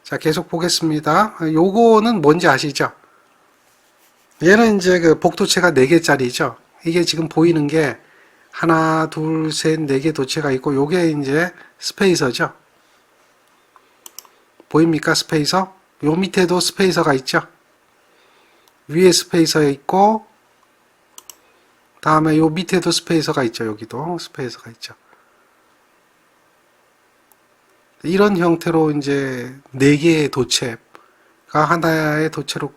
자, 계속 보겠습니다. 요거는 뭔지 아시죠? 얘는 이제 그 복도체가 4개짜리죠. 이게 지금 보이는 게 하나, 둘, 셋, 4개 도체가 있고, 요게 이제 스페이서죠. 보입니까? 스페이서? 요 밑에도 스페이서가 있죠. 위에 스페이서 있고, 다음에 요 밑에도 스페이서가 있죠. 여기도 스페이서가 있죠. 이런 형태로 이제 4개의 도체가 하나의 도체로,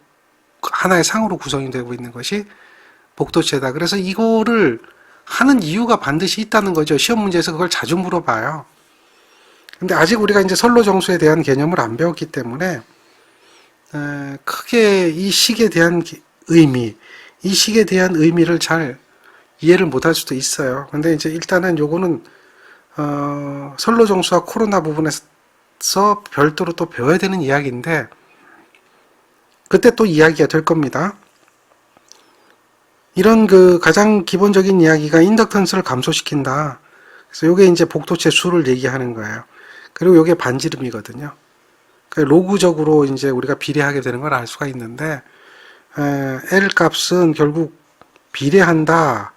하나의 상으로 구성이 되고 있는 것이 복도체다. 그래서 이거를 하는 이유가 반드시 있다는 거죠. 시험 문제에서 그걸 자주 물어봐요. 근데 아직 우리가 이제 선로정수에 대한 개념을 안 배웠기 때문에 크게 이 식에 대한 의미, 이 식에 대한 의미를 잘 이해를 못할 수도 있어요. 근데 이제 일단은 요거는 선로정수와 코로나 부분에서 별도로 또 배워야 되는 이야기인데 그때 또 이야기가 될 겁니다. 이런 그 가장 기본적인 이야기가 인덕턴스를 감소시킨다. 그래서 요게 이제 복도체 수를 얘기하는 거예요. 그리고 요게 반지름이거든요. 로그적으로 이제 우리가 비례하게 되는 걸 알 수가 있는데 L 값은 결국 비례한다.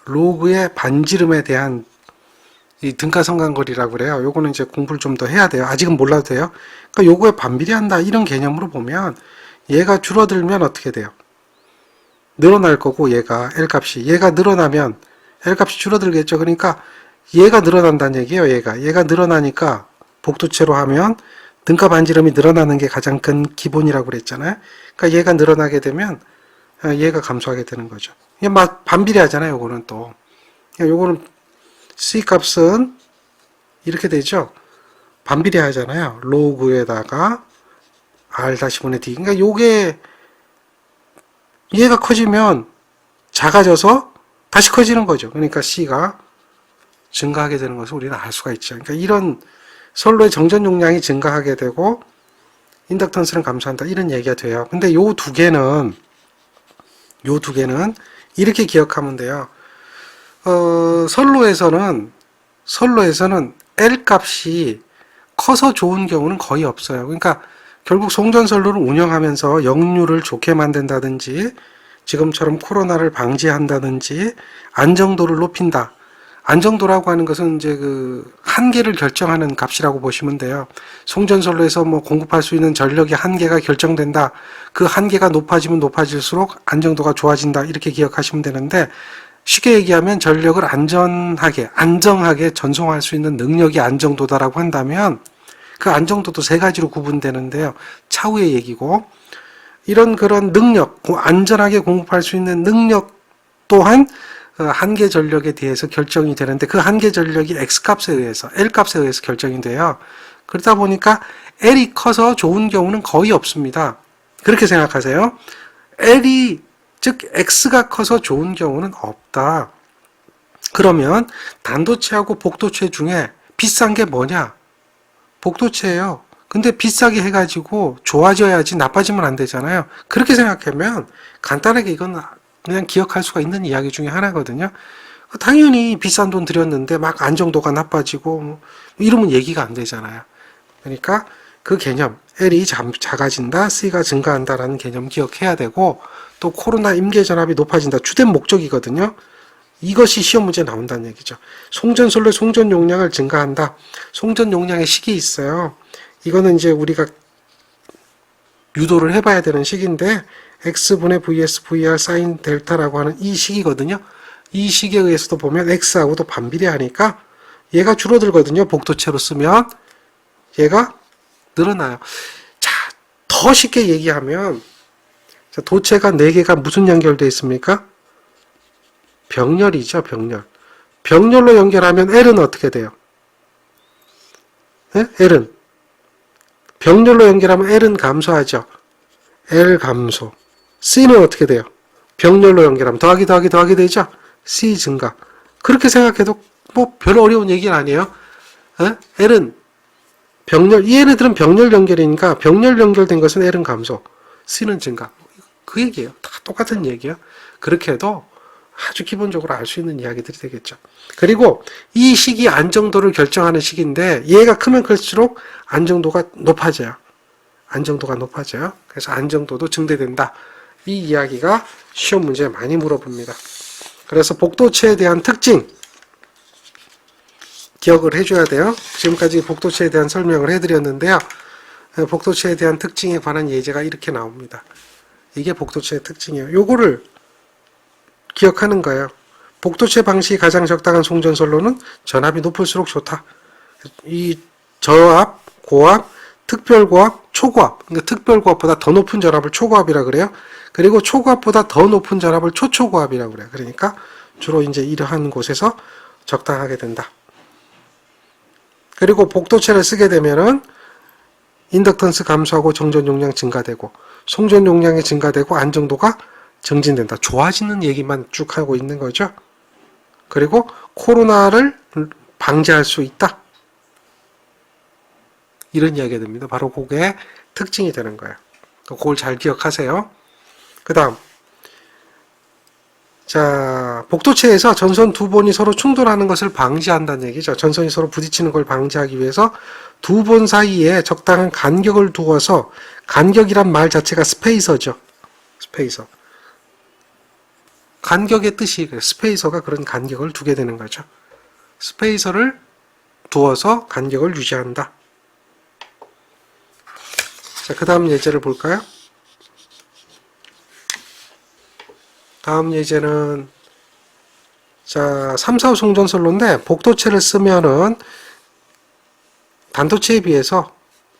로그의 반지름에 대한 이 등가성간거리라고 그래요. 요거는 이제 공부를 좀 더 해야 돼요. 아직은 몰라도 돼요. 그러니까 요거에 반비례한다. 이런 개념으로 보면 얘가 줄어들면 어떻게 돼요? 늘어날 거고 얘가 L값이 늘어나면 L값이 줄어들겠죠. 그러니까 얘가 늘어난다는 얘기예요. 얘가 늘어나니까 복도체로 하면 등가 반지름이 늘어나는 게 가장 큰 기본이라고 그랬잖아요. 그러니까 얘가 늘어나게 되면 얘가 감소하게 되는 거죠. 이게 막 반비례하잖아요. 요거는 또. 요거는 C 값은 이렇게 되죠. 반비례하잖아요. 로그에다가 R-분의 D. 그러니까 요게 얘가 커지면 작아져서 다시 커지는 거죠. 그러니까 C가 증가하게 되는 것을 우리는 알 수가 있죠. 그러니까 이런 선로의 정전 용량이 증가하게 되고 인덕턴스는 감소한다. 이런 얘기가 돼요. 근데 요 두 개는 이렇게 기억하면 돼요. 선로에서는 L 값이 커서 좋은 경우는 거의 없어요. 그러니까 결국 송전선로를 운영하면서 역류를 좋게 만든다든지 지금처럼 코로나를 방지한다든지 안정도를 높인다. 안정도라고 하는 것은 이제 그 한계를 결정하는 값이라고 보시면 돼요. 송전선로에서 뭐 공급할 수 있는 전력의 한계가 결정된다. 그 한계가 높아지면 높아질수록 안정도가 좋아진다. 이렇게 기억하시면 되는데 쉽게 얘기하면 전력을 안정하게 전송할 수 있는 능력이 안정도다라고 한다면 그 안정도도 3가지로 구분되는데요. 차후의 얘기고 그런 능력, 안전하게 공급할 수 있는 능력 또한 한계 전력에 대해서 결정이 되는데 그 한계 전력이 X값에 의해서, L값에 의해서 결정이 돼요. 그러다 보니까 L이 커서 좋은 경우는 거의 없습니다. 그렇게 생각하세요. 즉 X가 커서 좋은 경우는 없다. 그러면 단도체하고 복도체 중에 비싼 게 뭐냐? 복도체예요. 근데 비싸게 해가지고 좋아져야지 나빠지면 안 되잖아요. 그렇게 생각하면 간단하게 이건 그냥 기억할 수가 있는 이야기 중에 하나거든요. 당연히 비싼 돈 들였는데 막 안정도가 나빠지고 이러면 얘기가 안 되잖아요. 그러니까 그 개념 L이 작아진다, C가 증가한다라는 개념 기억해야 되고 또 코로나 임계전압이 높아진다. 주된 목적이거든요. 이것이 시험 문제에 나온다는 얘기죠. 송전선로의 송전 용량을 증가한다. 송전 용량의 식이 있어요. 이거는 이제 우리가 유도를 해봐야 되는 식인데 X분의 VS, VR, sin 델타라고 하는 이 식이거든요. 이 식에 의해서도 보면 X하고도 반비례하니까 얘가 줄어들거든요. 복도체로 쓰면 얘가 늘어나요. 자, 더 쉽게 얘기하면 도체가 4개가 무슨 연결되어 있습니까? 병렬이죠. 병렬로 연결하면 L은 어떻게 돼요? 네? L은 병렬로 연결하면 L은 감소하죠. L 감소. C는 어떻게 돼요? 병렬로 연결하면 더하기 되죠? C 증가. 그렇게 생각해도 뭐 별로 어려운 얘기는 아니에요. L은 병렬, 이 얘네들은 병렬 연결이니까 병렬 연결된 것은 L은 감소, C는 증가. 그 얘기예요. 다 똑같은 얘기예요. 그렇게 해도 아주 기본적으로 알 수 있는 이야기들이 되겠죠. 그리고 이 식이 안정도를 결정하는 식인데 얘가 크면 클수록 안정도가 높아져요. 안정도가 높아져요. 그래서 안정도도 증대된다. 이 이야기가 시험 문제에 많이 물어봅니다. 그래서 복도체에 대한 특징 기억을 해줘야 돼요. 지금까지 복도체에 대한 설명을 해드렸는데요. 복도체에 대한 특징에 관한 예제가 이렇게 나옵니다. 이게 복도체의 특징이에요. 요거를 기억하는 거예요. 복도체 방식이 가장 적당한 송전선로는 전압이 높을수록 좋다. 이 저압, 고압, 특별고압, 초고압. 그러니까 특별고압보다 더 높은 전압을 초고압이라 그래요. 그리고 초고압보다 더 높은 전압을 초초고압이라 그래요. 그러니까 주로 이제 이러한 곳에서 적당하게 된다. 그리고 복도체를 쓰게 되면은 인덕턴스 감소하고 정전 용량 증가되고 송전 용량이 증가되고 안정도가 증진된다. 좋아지는 얘기만 쭉 하고 있는 거죠. 그리고 코로나를 방지할 수 있다. 이런 이야기가 됩니다. 바로 그게 특징이 되는 거예요. 그걸 잘 기억하세요. 그 다음 자, 복도체에서 전선 두 본이 서로 충돌하는 것을 방지한다는 얘기죠. 전선이 서로 부딪히는 걸 방지하기 위해서 두 본 사이에 적당한 간격을 두어서, 간격이란 말 자체가 스페이서죠. 스페이서. 간격의 뜻이 스페이서가 그런 간격을 두게 되는 거죠. 스페이서를 두어서 간격을 유지한다. 자, 그 다음 예제를 볼까요? 다음 예제는 자, 3, 4호 송전선로인데 복도체를 쓰면은 단도체에 비해서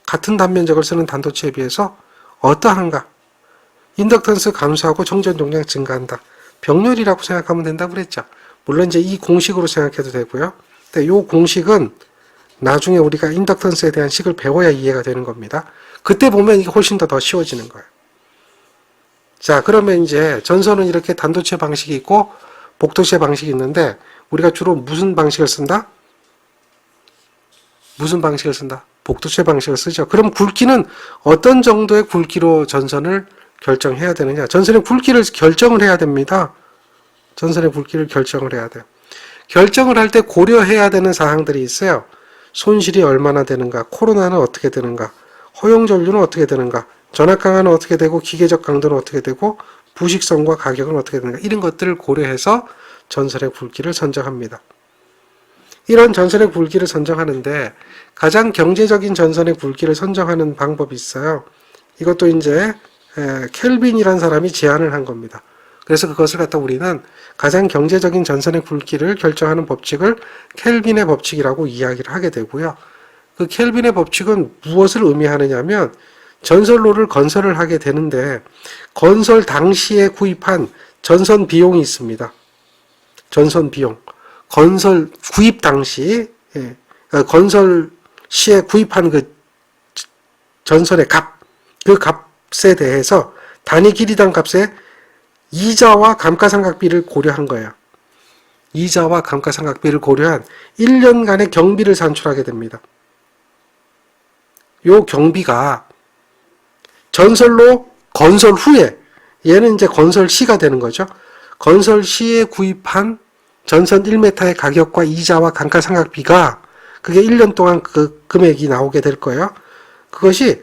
같은 단면적을 쓰는 단도체에 비해서 어떠한가? 인덕턴스 감소하고 정전 용량 증가한다. 병렬이라고 생각하면 된다고 그랬죠. 물론 이제 이 공식으로 생각해도 되고요. 근데 이 공식은 나중에 우리가 인덕턴스에 대한 식을 배워야 이해가 되는 겁니다. 그때 보면 이게 훨씬 더 쉬워지는 거예요. 자, 그러면 이제 전선은 이렇게 단도체 방식이 있고 복도체 방식이 있는데 우리가 주로 무슨 방식을 쓴다? 무슨 방식을 쓴다? 복도체 방식을 쓰죠. 그럼 굵기는 어떤 정도의 굵기로 전선을 결정해야 되느냐? 전선의 굵기를 결정을 해야 됩니다. 전선의 굵기를 결정을 해야 돼요. 결정을 할 때 고려해야 되는 사항들이 있어요. 손실이 얼마나 되는가? 코로나는 어떻게 되는가? 허용전류는 어떻게 되는가? 전압 강화는 어떻게 되고 기계적 강도는 어떻게 되고 부식성과 가격은 어떻게 되는가? 이런 것들을 고려해서 전선의 굵기를 선정합니다. 이런 전선의 굵기를 선정하는데 가장 경제적인 전선의 굵기를 선정하는 방법이 있어요. 이것도 이제 켈빈이라는 사람이 제안을 한 겁니다. 그래서 그것을 갖다 우리는 가장 경제적인 전선의 굵기를 결정하는 법칙을 켈빈의 법칙이라고 이야기를 하게 되고요. 그 켈빈의 법칙은 무엇을 의미하느냐면 전선로를 건설을 하게 되는데 건설 당시에 구입한 전선 비용이 있습니다. 전선 비용. 건설 구입 당시 건설 시에 구입한 그 전선의 값, 그 값에 대해서 단위 길이당 값에 이자와 감가상각비를 고려한 거예요. 이자와 감가상각비를 고려한 1년간의 경비를 산출하게 됩니다. 요 경비가 전선로 건설 후에, 얘는 이제 건설 시가 되는 거죠. 건설 시에 구입한 전선 1m의 가격과 이자와 감가상각비가 그게 1년 동안 그 금액이 나오게 될 거예요. 그것이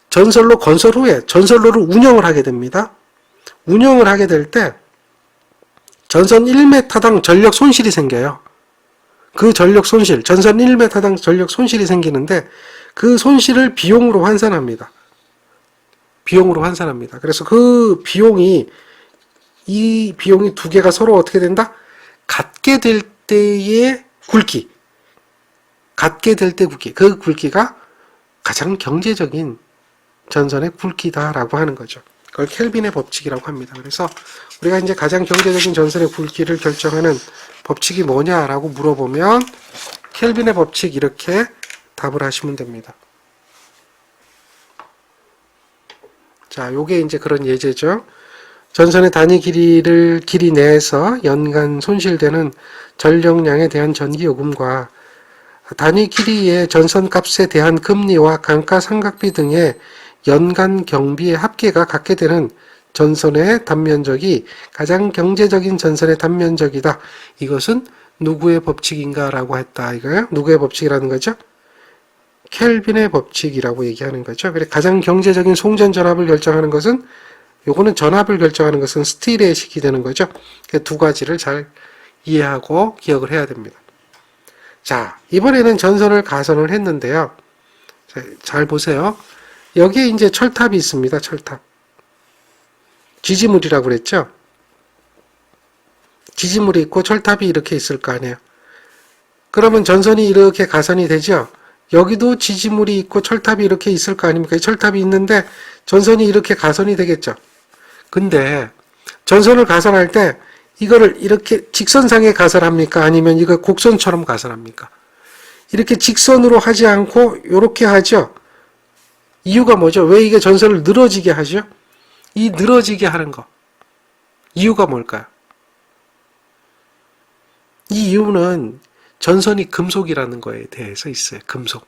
전선로 건설 후에 전선로를 운영을 하게 됩니다. 운영을 하게 될 때 전선 1m당 전력 손실이 생겨요. 그 전력 손실, 전선 1m당 전력 손실이 생기는데 그 손실을 비용으로 환산합니다. 비용으로 환산합니다. 그래서 그 비용이, 이 비용이 두 개가 서로 어떻게 된다? 같게 될 때의 굵기. 같게 될 때 굵기. 그 굵기가 가장 경제적인 전선의 굵기다라고 하는 거죠. 그걸 켈빈의 법칙이라고 합니다. 그래서 우리가 이제 가장 경제적인 전선의 굵기를 결정하는 법칙이 뭐냐라고 물어보면 켈빈의 법칙 이렇게 답을 하시면 됩니다. 자, 요게 이제 그런 예제죠. 전선의 단위 길이 내에서 연간 손실되는 전력량에 대한 전기요금과 단위 길이의 전선값에 대한 금리와 감가상각비 등의 연간 경비의 합계가 같게 되는 전선의 단면적이 가장 경제적인 전선의 단면적이다. 이것은 누구의 법칙인가 라고 했다. 이거요. 누구의 법칙이라는 거죠? 켈빈의 법칙이라고 얘기하는 거죠. 그래 가장 경제적인 송전 전압을 결정하는 것은 요거는 전압을 결정하는 것은 스틸의 식이 되는 거죠. 두 가지를 잘 이해하고 기억을 해야 됩니다. 자, 이번에는 전선을 가선을 했는데요. 자, 잘 보세요. 여기에 이제 철탑이 있습니다. 철탑. 지지물이라고 그랬죠. 지지물이 있고 철탑이 이렇게 있을 거 아니에요. 그러면 전선이 이렇게 가선이 되죠. 여기도 지지물이 있고 철탑이 이렇게 있을 거 아닙니까? 철탑이 있는데 전선이 이렇게 가선이 되겠죠. 근데 전선을 가선할 때 이거를 이렇게 직선상에 가선합니까? 아니면 이거 곡선처럼 가선합니까? 이렇게 직선으로 하지 않고 이렇게 하죠. 이유가 뭐죠? 왜 이게 전선을 늘어지게 하죠? 이 늘어지게 하는 거. 이유가 뭘까요? 이 이유는 전선이 금속이라는 거에 대해서 있어요. 금속.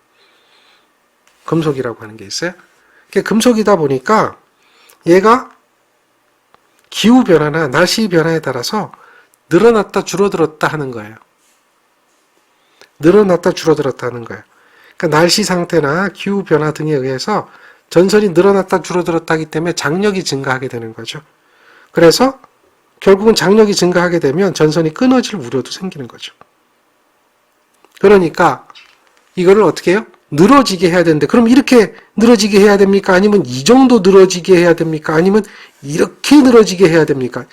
금속이라고 하는 게 있어요. 금속이다 보니까 얘가 기후 변화나 날씨 변화에 따라서 늘어났다 줄어들었다 하는 거예요. 늘어났다 줄어들었다 하는 거예요. 그러니까 날씨 상태나 기후 변화 등에 의해서 전선이 늘어났다 줄어들었다 하기 때문에 장력이 증가하게 되는 거죠. 그래서 결국은 장력이 증가하게 되면 전선이 끊어질 우려도 생기는 거죠. 그러니까 이거를 어떻게 해요? 늘어지게 해야 되는데 그럼 이렇게 늘어지게 해야 됩니까? 아니면 이 정도 늘어지게 해야 됩니까? 아니면 이렇게 늘어지게 해야 됩니까?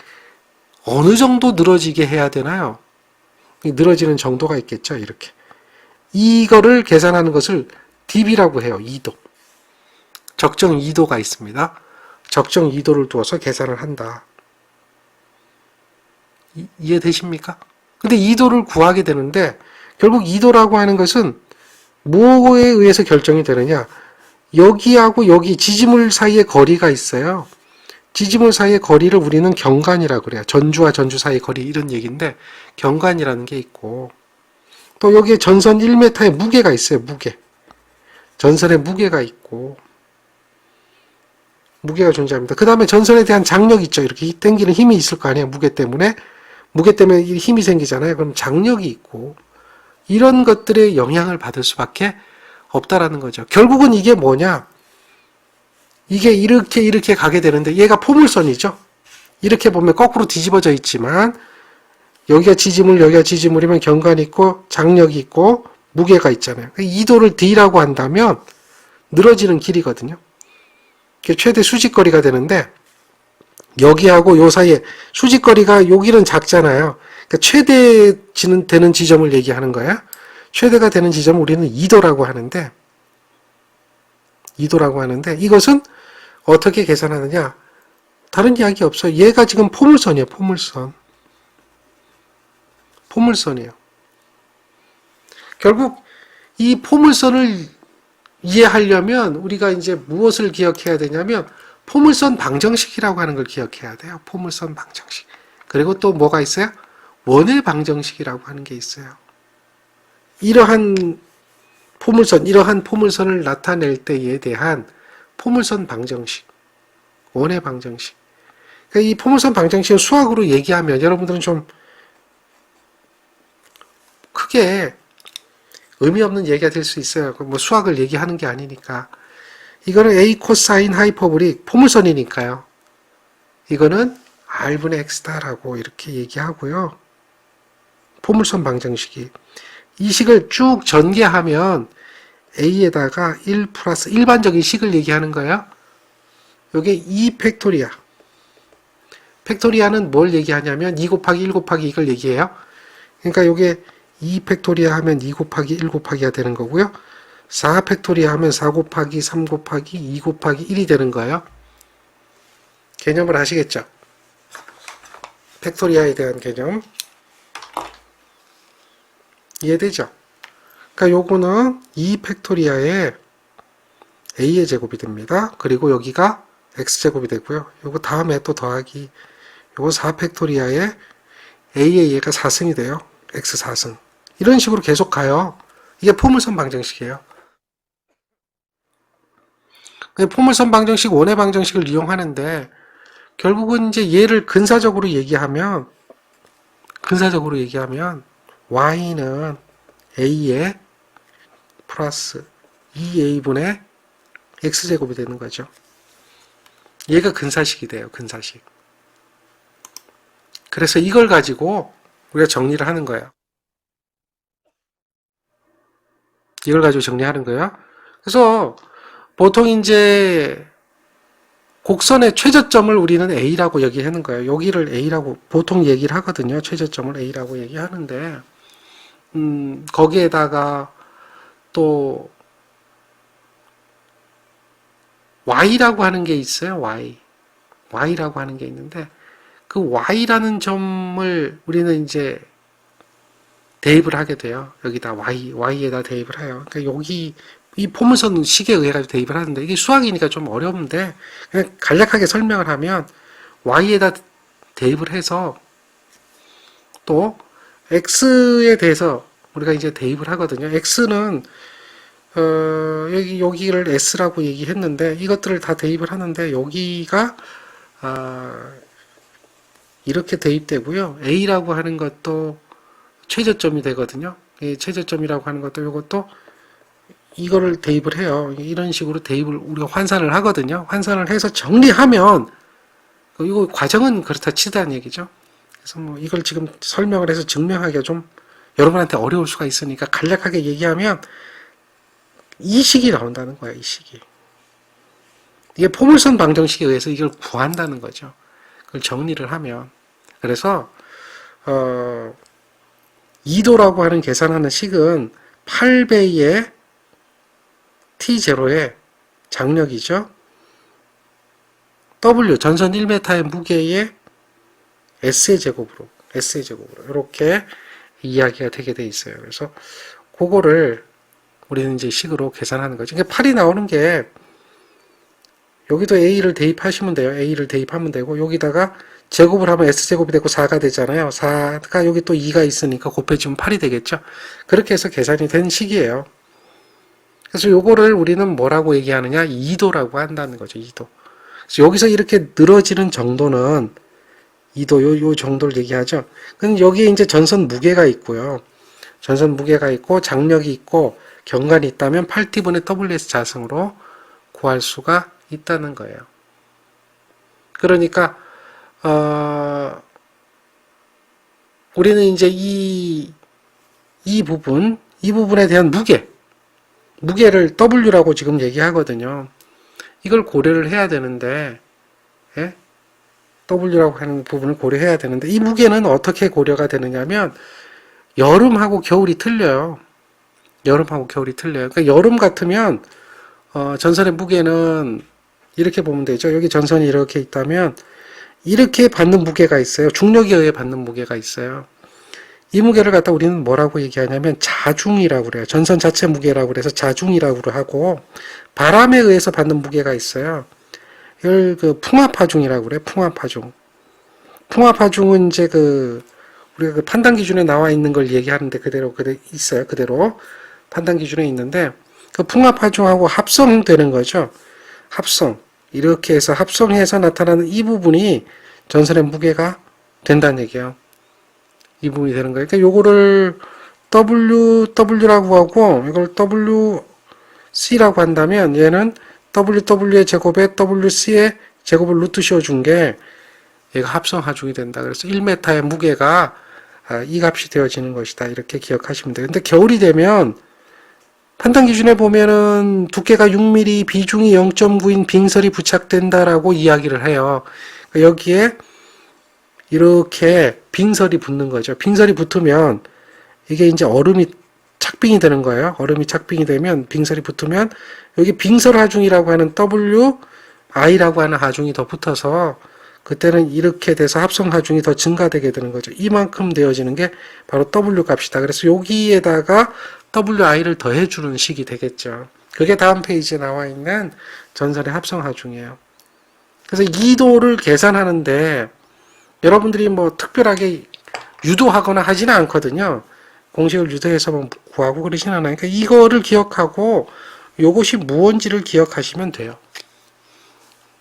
어느 정도 늘어지게 해야 되나요? 늘어지는 정도가 있겠죠. 이렇게. 이거를 계산하는 것을 dB라고 해요. 2도. 적정 2도가 있습니다. 적정 2도를 두어서 계산을 한다. 이해되십니까? 근데 2도를 구하게 되는데 결국 2도라고 하는 것은 뭐에 의해서 결정이 되느냐? 여기하고 여기 지지물 사이에 거리가 있어요. 지지물 사이의 거리를 우리는 경관이라고 그래요. 전주와 전주 사이의 거리 이런 얘기인데 경관이라는 게 있고 또 여기에 전선 1m의 무게가 있어요. 무게. 전선의 무게가 있고 무게가 존재합니다. 그 다음에 전선에 대한 장력이 있죠. 이렇게 당기는 힘이 있을 거 아니에요. 무게 때문에. 무게 때문에 힘이 생기잖아요. 그럼 장력이 있고 이런 것들의 영향을 받을 수밖에 없다라는 거죠. 결국은 이게 뭐냐? 이게 이렇게 가게 되는데 얘가 포물선이죠. 이렇게 보면 거꾸로 뒤집어져 있지만 여기가 지지물, 여기가 지지물이면 경관이 있고 장력이 있고 무게가 있잖아요. 이 도를 D라고 한다면 늘어지는 길이거든요. 최대 수직거리가 되는데 여기하고 요 사이에 수직거리가 여기는 작잖아요. 그러니까 최대 되는 지점을 얘기하는 거야. 최대가 되는 지점을 우리는 2도라고 하는데 2도라고 하는데 이것은 어떻게 계산하느냐? 다른 이야기 없어요. 얘가 지금 포물선이에요. 포물선. 포물선이에요. 결국 이 포물선을 이해하려면 우리가 이제 무엇을 기억해야 되냐면 포물선 방정식이라고 하는 걸 기억해야 돼요. 포물선 방정식. 그리고 또 뭐가 있어요? 원의 방정식이라고 하는 게 있어요. 이러한 포물선을 나타낼 때에 대한 포물선 방정식, 원의 방정식. 그러니까 이 포물선 방정식을 수학으로 얘기하면 여러분들은 좀 크게 의미 없는 얘기가 될 수 있어요. 뭐 수학을 얘기하는 게 아니니까. 이거는 A 코사인 하이퍼볼릭 포물선이니까요. 이거는 R분의 X다라고 이렇게 얘기하고요. 포물선 방정식이. 이 식을 쭉 전개하면 A에다가 1 플러스 일반적인 식을 얘기하는 거예요. 요게 2 팩토리아. 팩토리아는 뭘 얘기하냐면 2 곱하기 1 곱하기 이걸 얘기해요. 그러니까 요게 2 팩토리아 하면 2 곱하기 1 곱하기가 되는 거고요. 4 팩토리아 하면 4 곱하기 3 곱하기 2 곱하기 1이 되는 거예요. 개념을 아시겠죠? 팩토리아에 대한 개념. 이해되죠? 그러니까 요거는 2 팩토리아에 a의 제곱이 됩니다. 그리고 여기가 x제곱이 되고요. 요거 다음에 또 더하기 요거 4 팩토리아에 a의 얘가 4승이 돼요. x 4승. 이런 식으로 계속 가요. 이게 포물선 방정식이에요. 포물선 방정식, 원의 방정식을 이용하는데 결국은 이제 얘를 근사적으로 얘기하면 y는 a에 플러스 2a분의 x제곱이 되는 거죠. 얘가 근사식이 돼요. 근사식. 그래서 이걸 가지고 우리가 정리를 하는 거예요. 이걸 가지고 정리하는 거예요. 그래서 보통 이제 곡선의 최저점을 우리는 A라고 얘기하는 거예요. 여기를 A라고 보통 얘기를 하거든요. 최저점을 A라고 얘기하는데, 거기에다가 또 Y라고 하는 게 있어요. Y라고 하는 게 있는데, 그 Y라는 점을 우리는 이제 대입을 하게 돼요. 여기다 Y에다 대입을 해요. 그러니까 여기 이 포문선 식에 의해 가지고 대입을 하는데 이게 수학이니까 좀 어려운데 그냥 간략하게 설명을 하면 Y에다 대입을 해서 또 X에 대해서 우리가 이제 대입을 하거든요. X는 여기를 S라고 얘기했는데 이것들을 다 대입을 하는데 여기가 이렇게 대입되고요. A라고 하는 것도 최저점이 되거든요. 이 최저점이라고 하는 것도 이것도 이거를 대입을 해요. 이런 식으로 대입을 우리가 환산을 하거든요. 환산을 해서 정리하면 이거 과정은 그렇다 치다는 얘기죠. 그래서 뭐 이걸 지금 설명을 해서 증명하기가 좀 여러분한테 어려울 수가 있으니까 간략하게 얘기하면 이 식이 나온다는 거예요. 이 식이. 이게 포물선 방정식에 의해서 이걸 구한다는 거죠. 그걸 정리를 하면. 그래서 2도라고 하는 계산하는 식은 8배의 T0의 장력이죠. W, 전선 1m의 무게의 S의 제곱으로 이렇게 이야기가 되게 돼 있어요. 그래서 그거를 우리는 이제 식으로 계산하는 거죠. 그러니까 8이 나오는 게 여기도 A를 대입하시면 돼요. A를 대입하면 되고 여기다가 제곱을 하면 S제곱이 되고 4가 되잖아요. 4가 여기 또 2가 있으니까 곱해지면 8이 되겠죠. 그렇게 해서 계산이 된 식이에요. 그래서 요거를 우리는 뭐라고 얘기하느냐? 2도라고 한다는 거죠. 2도. 그래서 여기서 이렇게 늘어지는 정도는 2도 요 정도를 얘기하죠. 근데 여기에 이제 전선 무게가 있고요. 전선 무게가 있고 장력이 있고 경관이 있다면 8T분의 WS 자승으로 구할 수가 있다는 거예요. 그러니까 우리는 이제 이 부분에 대한 무게를 W라고 지금 얘기하거든요. 이걸 고려를 해야 되는데, 예? W라고 하는 부분을 고려해야 되는데, 이 무게는 어떻게 고려가 되느냐면, 여름하고 겨울이 틀려요. 그러니까 여름 같으면, 전선의 무게는 이렇게 보면 되죠. 여기 전선이 이렇게 있다면, 이렇게 받는 무게가 있어요. 중력에 의해 받는 무게가 있어요. 이 무게를 갖다 우리는 뭐라고 얘기하냐면 자중이라고 그래요. 전선 자체 무게라고 그래서 자중이라고 하고 바람에 의해서 받는 무게가 있어요. 이걸 그 풍압하중이라고 그래요. 풍압하중은 이제 우리가 그 판단 기준에 나와 있는 걸 얘기하는데 그대로 있어요. 그대로 판단 기준에 있는데 그 풍압하중하고 합성되는 거죠. 이렇게 해서 합성해서 나타나는 이 부분이 전선의 무게가 된다는 얘기예요. 이 부분이 되는 거예요. 그러니까 요거를 W라고 하고 이걸 WC라고 한다면 얘는 WW의 제곱에 WC의 제곱을 루트 씌워준 게 얘가 합성하중이 된다. 그래서 1m의 무게가 이 값이 되어지는 것이다. 이렇게 기억하시면 돼요. 근데 겨울이 되면 판단 기준에 보면은 두께가 6mm, 비중이 0.9인 빙설이 부착된다라고 이야기를 해요. 그러니까 여기에 이렇게 빙설이 붙는 거죠. 빙설이 붙으면 이게 이제 얼음이 착빙이 되는 거예요. 얼음이 착빙이 되면 빙설이 붙으면 여기 빙설 하중이라고 하는 WI라고 하는 하중이 더 붙어서 그때는 이렇게 돼서 합성 하중이 더 증가되게 되는 거죠. 이만큼 되어지는 게 바로 W 값이다. 그래서 여기에다가 WI를 더해주는 식이 되겠죠. 그게 다음 페이지에 나와 있는 전선의 합성 하중이에요. 그래서 2도를 계산하는데 여러분들이 뭐 특별하게 유도하거나 하지는 않거든요. 공식을 유도해서 구하고 그러진 않아요. 그러니까 이거를 기억하고 이것이 무언지를 기억하시면 돼요.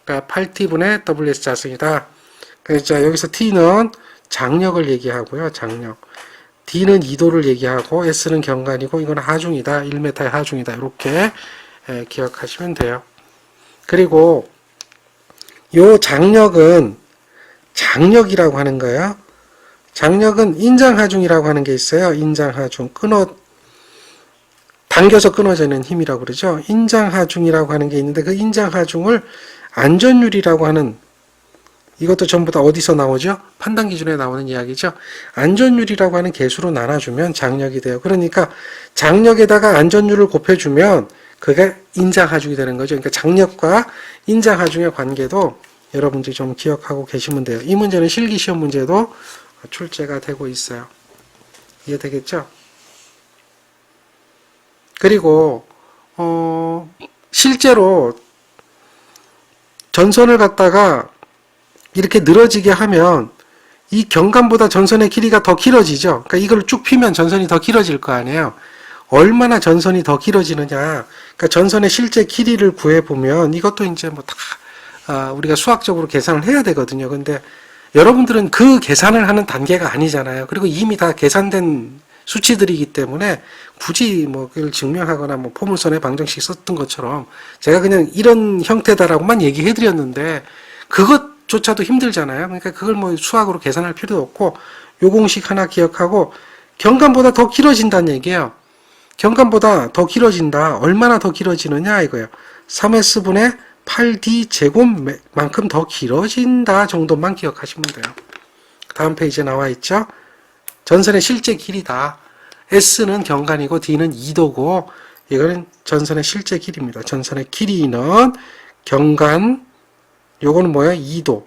그러니까 8T분의 WS 자승이다. 그래서 여기서 T는 장력을 얘기하고요. 장력. D는 2도를 얘기하고 S는 경관이고 이건 하중이다. 1m의 하중이다. 이렇게 기억하시면 돼요. 그리고 요 장력은 장력이라고 하는 거예요. 장력은 인장하중이라고 하는 게 있어요. 인장하중. 당겨서 끊어지는 힘이라고 그러죠. 인장하중이라고 하는 게 있는데 그 인장하중을 안전율이라고 하는, 이것도 전부 다 어디서 나오죠? 판단 기준에 나오는 이야기죠. 안전율이라고 하는 계수로 나눠주면 장력이 돼요. 그러니까 장력에다가 안전율을 곱해주면 그게 인장하중이 되는 거죠. 그러니까 장력과 인장하중의 관계도 여러분들이 좀 기억하고 계시면 돼요. 이 문제는 실기시험 문제도 출제가 되고 있어요. 이해되겠죠? 그리고 실제로 전선을 갖다가 이렇게 늘어지게 하면 이 경관보다 전선의 길이가 더 길어지죠. 그러니까 이걸 쭉 피면 전선이 더 길어질 거 아니에요. 얼마나 전선이 더 길어지느냐. 그러니까 전선의 실제 길이를 구해보면 이것도 이제 뭐 다 우리가 수학적으로 계산을 해야 되거든요. 근데 여러분들은 그 계산을 하는 단계가 아니잖아요. 그리고 이미 다 계산된 수치들이기 때문에 굳이 뭐 그걸 증명하거나 뭐 포물선의 방정식 썼던 것처럼 제가 그냥 이런 형태다라고만 얘기해 드렸는데 그것조차도 힘들잖아요. 그러니까 그걸 뭐 수학으로 계산할 필요도 없고 요 공식 하나 기억하고 경관보다 더 길어진다는 얘기예요. 경관보다 더 길어진다. 얼마나 더 길어지느냐 이거예요. 3S분의 8D 제곱만큼 더 길어진다 정도만 기억하시면 돼요. 다음 페이지에 나와 있죠. 전선의 실제 길이다. S는 경관이고 D는 2도고 이거는 전선의 실제 길이입니다. 전선의 길이는 경관, 요거는 뭐야? 2도.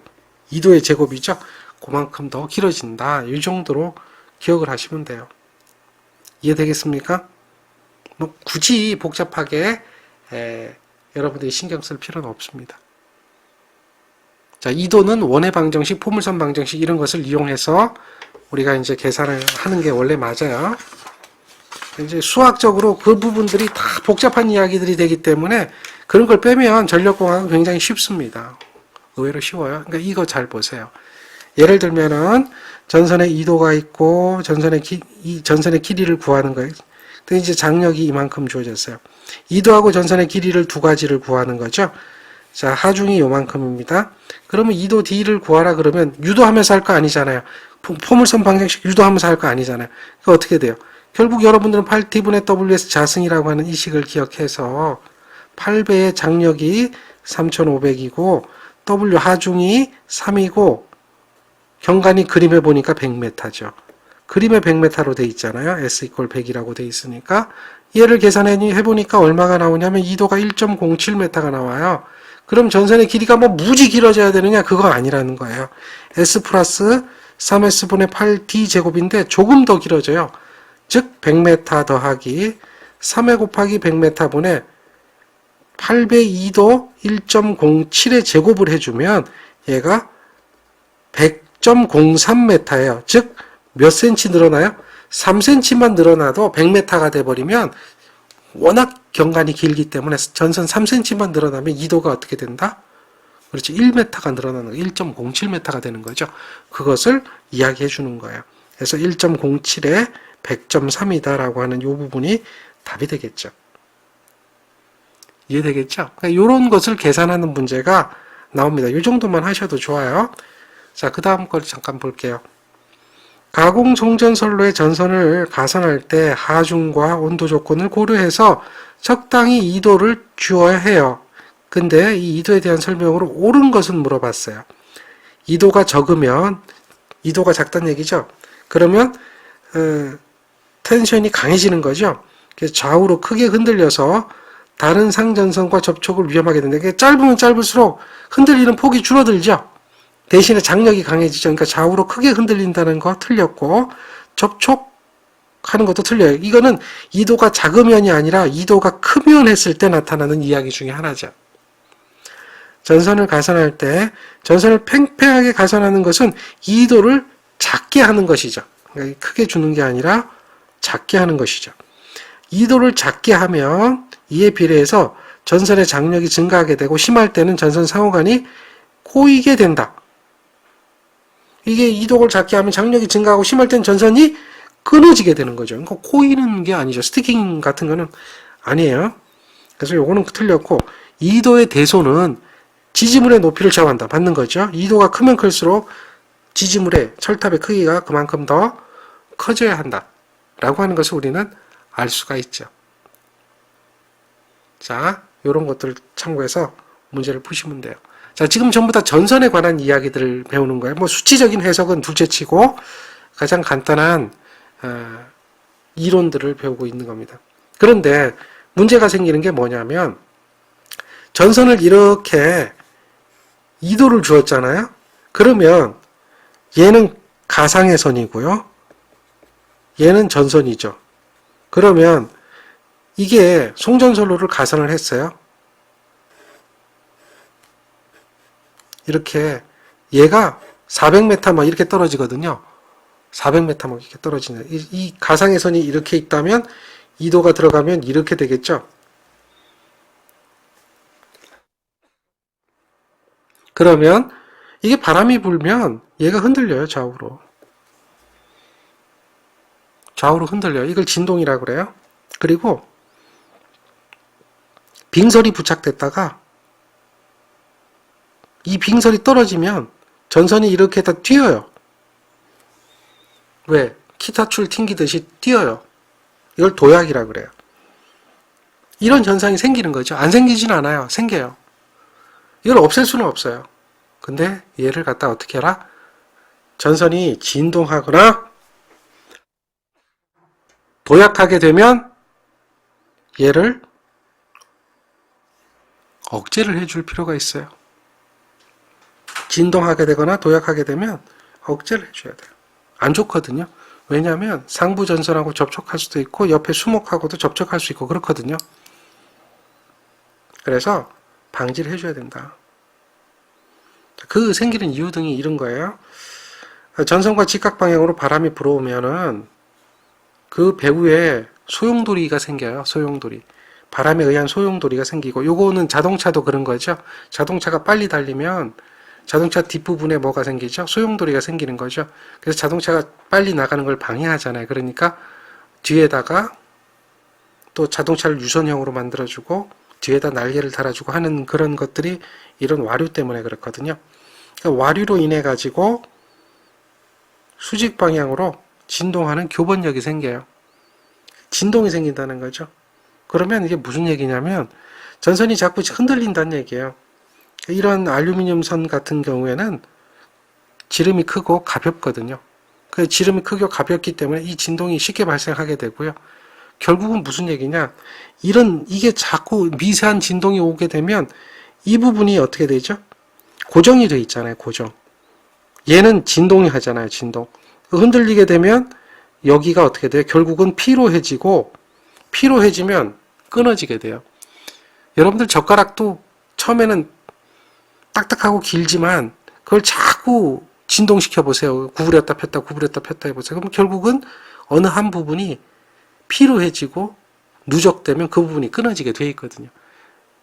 2도의 제곱이죠. 그만큼 더 길어진다. 이 정도로 기억을 하시면 돼요. 이해되겠습니까? 뭐 굳이 복잡하게 여러분들이 신경 쓸 필요는 없습니다. 자, 2도는 원의 방정식, 포물선 방정식 이런 것을 이용해서 우리가 이제 계산을 하는 게 원래 맞아요. 이제 수학적으로 그 부분들이 다 복잡한 이야기들이 되기 때문에 그런 걸 빼면 전력공학은 굉장히 쉽습니다. 의외로 쉬워요. 그러니까 이거 잘 보세요. 예를 들면은 전선에 2도가 있고 전선의 길이를 구하는 거예요. 근데 이제 장력이 이만큼 주어졌어요. 2도하고 전선의 길이를 두 가지를 구하는 거죠. 자, 하중이 요만큼입니다. 그러면 2도 D를 구하라 그러면 유도하면서 할 거 아니잖아요. 포물선 방정식 유도하면서 할 거 아니잖아요. 그거 어떻게 돼요? 결국 여러분들은 8T분의 WS 자승이라고 하는 이 식을 기억해서 8배의 장력이 3500이고 W 하중이 3이고 경관이 그림에 보니까 100m죠. 그림에 100m로 돼 있잖아요. S = 100이라고 돼 있으니까 얘를 계산해 보니까 얼마가 나오냐면 2도가 1.07m가 나와요. 그럼 전선의 길이가 뭐 무지 길어져야 되느냐? 그거 아니라는 거예요. S 플러스 3S분의 8D 제곱인데 조금 더 길어져요. 즉 100m 더하기 3회 곱하기 100m분의 8배 2도 1.07의 제곱을 해주면 얘가 100.03m예요. 즉 몇 cm 늘어나요? 3cm만 늘어나도 100m가 돼버리면 워낙 경관이 길기 때문에 전선 3cm만 늘어나면 2도가 어떻게 된다? 그렇지, 1m가 늘어나는 거, 1.07m가 되는 거죠. 그것을 이야기해 주는 거예요. 그래서 1.07에 100.3이다라고 하는 이 부분이 답이 되겠죠. 이해되겠죠? 그러니까 이런 것을 계산하는 문제가 나옵니다. 이 정도만 하셔도 좋아요. 자, 그 다음 걸 잠깐 볼게요. 가공 송전선로의 전선을 가선할 때 하중과 온도 조건을 고려해서 적당히 2도를 주어야 해요. 근데 이 2도에 대한 설명으로 옳은 것은 물어봤어요. 2도가 적으면 2도가 작다는 얘기죠. 그러면 텐션이 강해지는 거죠. 그래서 좌우로 크게 흔들려서 다른 상전선과 접촉을 위험하게 된다. 짧으면 짧을수록 흔들리는 폭이 줄어들죠. 대신에 장력이 강해지죠. 그러니까 좌우로 크게 흔들린다는 거 틀렸고 접촉하는 것도 틀려요. 이거는 2도가 작으면이 아니라 2도가 크면 했을 때 나타나는 이야기 중에 하나죠. 전선을 가선할 때 전선을 팽팽하게 가선하는 것은 2도를 작게 하는 것이죠. 그러니까 크게 주는 게 아니라 작게 하는 것이죠. 2도를 작게 하면 이에 비례해서 전선의 장력이 증가하게 되고 심할 때는 전선 상호간이 꼬이게 된다. 이게 2도를 작게 하면 장력이 증가하고 심할 때는 전선이 끊어지게 되는 거죠. 그러니까 꼬이는 게 아니죠. 스티킹 같은 거는 아니에요. 그래서 요거는 틀렸고 2도의 대소는 지지물의 높이를 제어한다. 맞는 거죠. 2도가 크면 클수록 지지물의 철탑의 크기가 그만큼 더 커져야 한다. 라고 하는 것을 우리는 알 수가 있죠. 자, 요런 것들을 참고해서 문제를 푸시면 돼요. 자, 지금 전부 다 전선에 관한 이야기들을 배우는 거예요. 뭐 수치적인 해석은 둘째치고 가장 간단한 이론들을 배우고 있는 겁니다. 그런데 문제가 생기는 게 뭐냐면 전선을 이렇게 2도를 주었잖아요. 그러면 얘는 가상의 선이고요. 얘는 전선이죠. 그러면 이게 송전선로를 가선을 했어요. 이렇게 얘가 400m 막 이렇게 떨어지거든요. 400m 막 이렇게 떨어지는 이 가상의 선이 이렇게 있다면 2도가 들어가면 이렇게 되겠죠. 그러면 이게 바람이 불면 얘가 흔들려요. 좌우로. 좌우로 흔들려요. 이걸 진동이라고 그래요. 그리고 빙설이 부착됐다가 이 빙설이 떨어지면 전선이 이렇게 다 뛰어요. 왜? 기타줄 튕기듯이 뛰어요. 이걸 도약이라고 그래요. 이런 현상이 생기는 거죠. 안 생기진 않아요. 생겨요. 이걸 없앨 수는 없어요. 근데 얘를 갖다 어떻게 해라? 전선이 진동하거나 도약하게 되면 얘를 억제를 해줄 필요가 있어요. 진동하게 되거나 도약하게 되면 억제를 해줘야 돼요. 안 좋거든요. 왜냐하면 상부 전선하고 접촉할 수도 있고 옆에 수목하고도 접촉할 수 있고 그렇거든요. 그래서 방지를 해줘야 된다. 그 생기는 이유 등이 이런 거예요. 전선과 직각 방향으로 바람이 불어오면은 그 배후에 소용돌이가 생겨요. 소용돌이. 바람에 의한 소용돌이가 생기고 요거는 자동차도 그런 거죠. 자동차가 빨리 달리면 자동차 뒷부분에 뭐가 생기죠? 소용돌이가 생기는 거죠. 그래서 자동차가 빨리 나가는 걸 방해하잖아요. 그러니까 뒤에다가 또 자동차를 유선형으로 만들어주고 뒤에다 날개를 달아주고 하는 그런 것들이 이런 와류 때문에 그렇거든요. 그러니까 와류로 인해 가지고 수직 방향으로 진동하는 교번력이 생겨요. 진동이 생긴다는 거죠. 그러면 이게 무슨 얘기냐면 전선이 자꾸 흔들린다는 얘기예요. 이런 알루미늄 선 같은 경우에는 지름이 크고 가볍거든요. 그 지름이 크고 가볍기 때문에 이 진동이 쉽게 발생하게 되고요. 결국은 무슨 얘기냐? 이게 자꾸 미세한 진동이 오게 되면 이 부분이 어떻게 되죠? 고정이 돼 있잖아요. 고정. 얘는 진동이 하잖아요. 진동. 흔들리게 되면 여기가 어떻게 돼요? 결국은 피로해지면 끊어지게 돼요. 여러분들 젓가락도 처음에는 딱딱하고 길지만 그걸 자꾸 진동시켜 보세요. 구부렸다 폈다 구부렸다 폈다 해보세요. 그럼 결국은 어느 한 부분이 피로해지고 누적되면 그 부분이 끊어지게 돼 있거든요.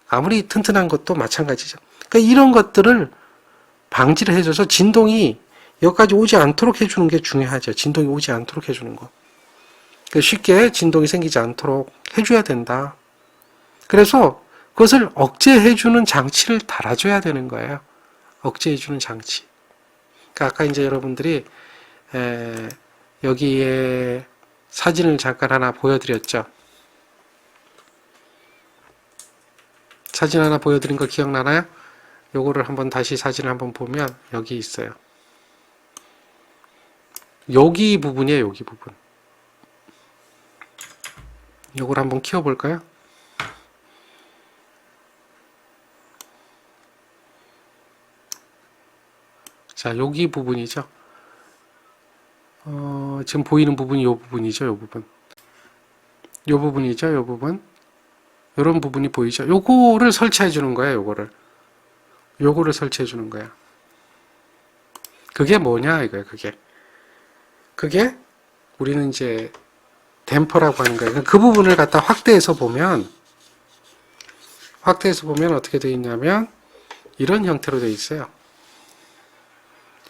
아무리 튼튼한 것도 마찬가지죠. 그러니까 이런 것들을 방지를 해줘서 진동이 여기까지 오지 않도록 해주는 게 중요하죠. 진동이 오지 않도록 해주는 거. 그러니까 쉽게 진동이 생기지 않도록 해줘야 된다. 그래서 그것을 억제해주는 장치를 달아줘야 되는 거예요. 억제해주는 장치. 그러니까 아까 이제 여러분들이 여기에 사진을 잠깐 하나 보여드렸죠. 사진 하나 보여드린 거 기억나나요? 요거를 한번 다시 사진을 한번 보면 여기 있어요. 여기 부분이에요. 여기 부분. 요걸 한번 키워볼까요? 자, 여기 부분이죠. 지금 보이는 부분이 요 부분이죠. 요 부분. 요 부분이죠. 요 부분. 요런 부분이 보이죠. 요거를 설치해 주는 거예요. 요거를 설치해 주는 거야. 그게 뭐냐 이거예요. 그게 우리는 이제 댐퍼라고 하는 거예요. 그 부분을 갖다 확대해서 보면 어떻게 되어 있냐면 이런 형태로 되어 있어요.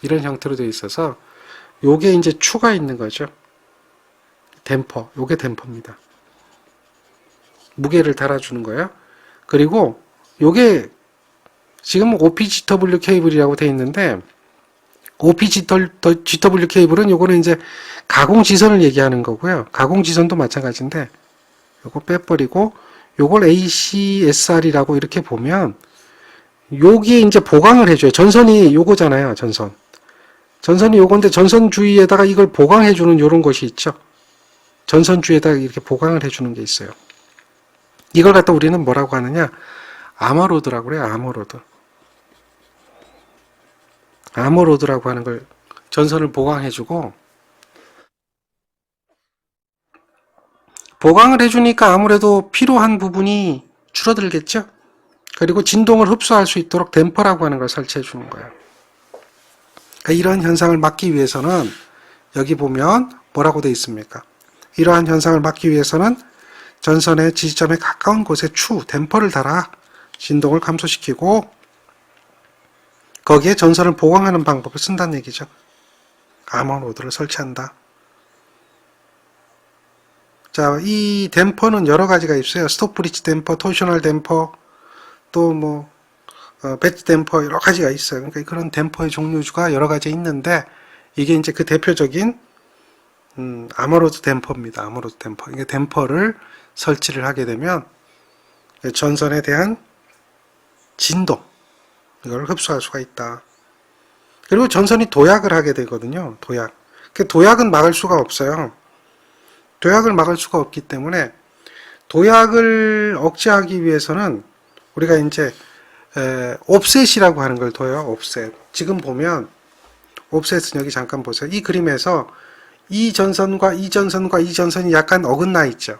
이런 형태로 되어 있어서 요게 이제 추가 있는 거죠. 댐퍼. 요게 댐퍼입니다. 무게를 달아주는 거예요. 그리고 요게 지금 OPGW 케이블이라고 돼 있는데 OPGW 케이블은 요거는 이제 가공 지선을 얘기하는 거고요. 가공 지선도 마찬가지인데 요거 빼버리고 요걸 ACSR이라고 이렇게 보면 여기에 이제 보강을 해줘요. 전선이 요거잖아요. 전선이 요건데 전선 주위에다가 이걸 보강해주는 요런 것이 있죠. 전선 주위에다가 이렇게 보강을 해주는 게 있어요. 이걸 갖다 우리는 뭐라고 하느냐? 아머로드라고 그래요. 아머로드라고 하는 걸 전선을 보강해주고 보강을 해주니까 아무래도 필요한 부분이 줄어들겠죠. 그리고 진동을 흡수할 수 있도록 댐퍼라고 하는 걸 설치해 주는 거예요. 그러니까 이런 현상을 막기 위해서는 여기 보면 뭐라고 되어 있습니까? 이러한 현상을 막기 위해서는 전선의 지지점에 가까운 곳에 댐퍼를 달아 진동을 감소시키고 거기에 전선을 보강하는 방법을 쓴다는 얘기죠. 아머로드를 설치한다. 자, 이 댐퍼는 여러 가지가 있어요. 스톱 브릿지 댐퍼, 토셔널 댐퍼, 또 배지 댐퍼 여러 가지가 있어요. 그러니까 그런 댐퍼의 종류가 여러 가지 있는데 이게 이제 그 대표적인 아머로드 댐퍼입니다. 아머로드 댐퍼. 이게 댐퍼를 설치를 하게 되면 전선에 대한 진동 이걸 흡수할 수가 있다. 그리고 전선이 도약을 하게 되거든요. 도약은 막을 수가 없어요. 도약을 막을 수가 없기 때문에 도약을 억제하기 위해서는 우리가 이제 옵셋이라고 하는 걸 둬요. 옵셋. 지금 보면 옵셋은 여기 잠깐 보세요. 이 그림에서 이 전선과 이 전선과 이 전선이 약간 어긋나 있죠.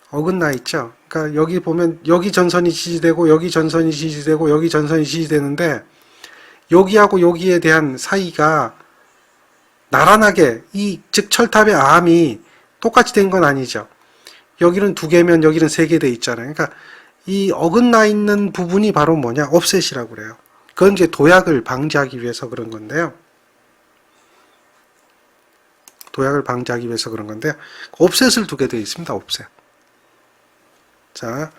그러니까 여기 보면 여기 전선이 지지되고 여기 전선이 지지되고 여기 전선이 지지되는데 여기하고 여기에 대한 사이가 나란하게 즉 철탑의 암이 똑같이 된 건 아니죠. 여기는 2개면 여기는 3개 돼 있잖아요. 그러니까 이 어긋나 있는 부분이 바로 뭐냐? 옵셋이라고 그래요. 그건 이제 도약을 방지하기 위해서 그런 건데요. 옵셋을 두게 되어 있습니다. 옵셋. 자,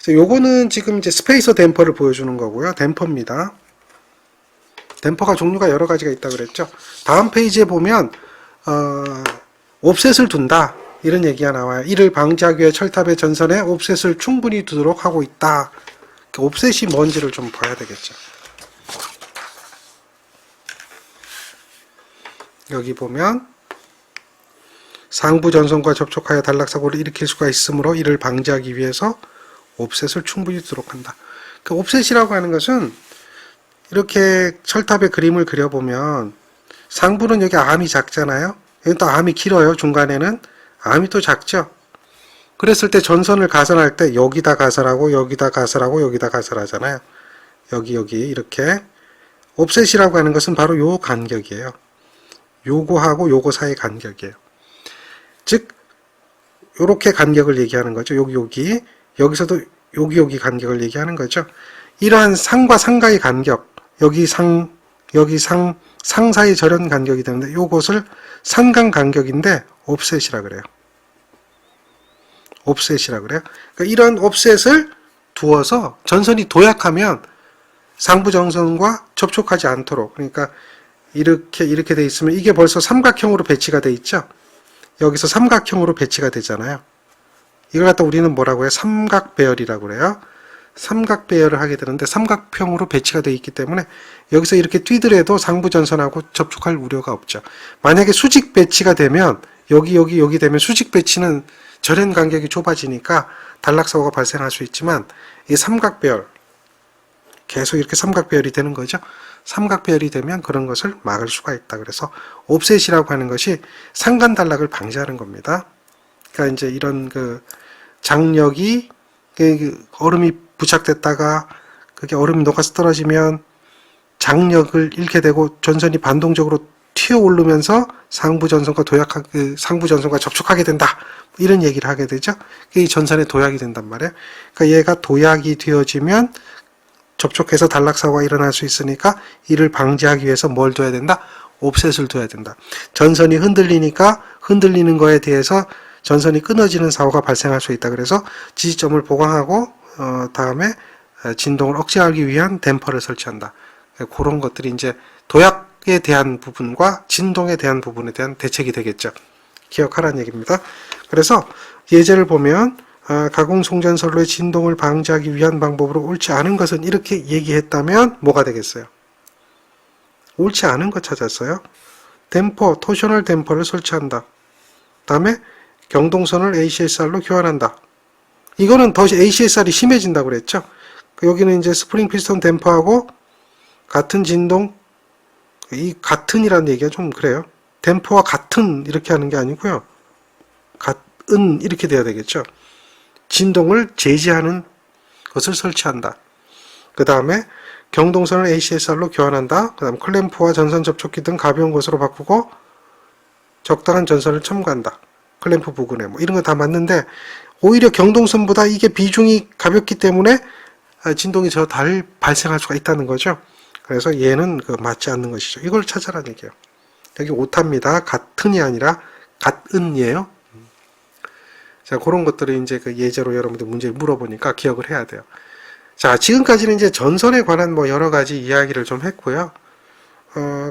요거는 지금 이제 스페이서 댐퍼를 보여주는 거고요. 댐퍼입니다. 댐퍼가 종류가 여러 가지가 있다고 그랬죠. 다음 페이지에 보면 옵셋을 둔다 이런 얘기가 나와요. 이를 방지하기 위해 철탑의 전선에 옵셋을 충분히 두도록 하고 있다. 옵셋이 뭔지를 좀 봐야 되겠죠. 여기 보면 상부 전선과 접촉하여 단락사고를 일으킬 수가 있으므로 이를 방지하기 위해서 옵셋을 충분히 두도록 한다. 그 옵셋이라고 하는 것은 이렇게 철탑의 그림을 그려보면 상부는 여기 암이 작잖아요. 여기 또 암이 길어요. 중간에는 암이 또 작죠. 그랬을 때 전선을 가설할 때 여기다 가설하고 여기다 가설하고 여기다 가설하잖아요. 여기 이렇게 옵셋이라고 하는 것은 바로 요 간격이에요. 요거하고 요거 사이 간격이에요. 즉 요렇게 간격을 얘기하는 거죠. 여기서도 여기 간격을 얘기하는 거죠. 이러한 상과 상가의 간격, 여기 상 사이 절연 간격이 되는데 요것을 상간 간격인데 옵셋이라 그래요. 그러니까 이런 옵셋을 두어서 전선이 도약하면 상부 전선과 접촉하지 않도록, 그러니까 이렇게 돼 있으면 이게 벌써 삼각형으로 배치가 돼 있죠. 여기서 삼각형으로 배치가 되잖아요. 이걸 갖다 우리는 뭐라고 해요? 삼각 배열이라고 그래요. 삼각 배열을 하게 되는데 삼각형으로 배치가 되어 있기 때문에 여기서 이렇게 뛰더라도 상부 전선하고 접촉할 우려가 없죠. 만약에 수직 배치가 되면 여기 되면 수직 배치는 절연 간격이 좁아지니까 단락사고가 발생할 수 있지만 이 삼각 배열 계속 이렇게 삼각 배열이 되는 거죠. 삼각 배열이 되면 그런 것을 막을 수가 있다. 그래서 옵셋이라고 하는 것이 상간 단락을 방지하는 겁니다. 그러니까 이제 이런 장력이 얼음이 부착됐다가 그게 얼음이 녹아서 떨어지면 장력을 잃게 되고 전선이 반동적으로 튀어 오르면서 상부 전선과 접촉하게 된다. 이런 얘기를 하게 되죠. 이 전선에 도약이 된단 말이에요. 그러니까 얘가 도약이 되어지면 접촉해서 단락사고가 일어날 수 있으니까 이를 방지하기 위해서 뭘 둬야 된다? 옵셋을 둬야 된다. 전선이 흔들리니까 흔들리는 거에 대해서 전선이 끊어지는 사고가 발생할 수 있다. 그래서 지지점을 보강하고 다음에 진동을 억제하기 위한 댐퍼를 설치한다. 그런 것들이 이제 도약에 대한 부분과 진동에 대한 부분에 대한 대책이 되겠죠. 기억하라는 얘기입니다. 그래서 예제를 보면 가공 송전선로의 진동을 방지하기 위한 방법으로 옳지 않은 것은 이렇게 얘기했다면 뭐가 되겠어요? 옳지 않은 것 찾았어요. 댐퍼, 토셔널 댐퍼를 설치한다. 다음에 경동선을 ACSR로 교환한다. 이거는 더 ACSR이 심해진다고 그랬죠. 여기는 이제 스프링 피스톤 댐퍼하고 같은 진동, 이 같은이라는 얘기가 좀 그래요. 댐퍼와 같은 이렇게 하는 게 아니고요. 같은 이렇게 돼야 되겠죠. 진동을 제지하는 것을 설치한다. 그 다음에 경동선을 ACSR로 교환한다. 그 다음 클램프와 전선 접촉기 등 가벼운 것으로 바꾸고 적당한 전선을 첨가한다. 클램프 부근에 뭐 이런 거 다 맞는데 오히려 경동선보다 이게 비중이 가볍기 때문에 진동이 더 잘 발생할 수가 있다는 거죠. 그래서 얘는 맞지 않는 것이죠. 이걸 찾아라는 얘기예요. 여기 오타입니다. 같은이 아니라 같은이에요. 자, 그런 것들을 이제 그 예제로 여러분들 문제를 물어보니까 기억을 해야 돼요. 자, 지금까지는 이제 전선에 관한 뭐 여러 가지 이야기를 좀 했고요.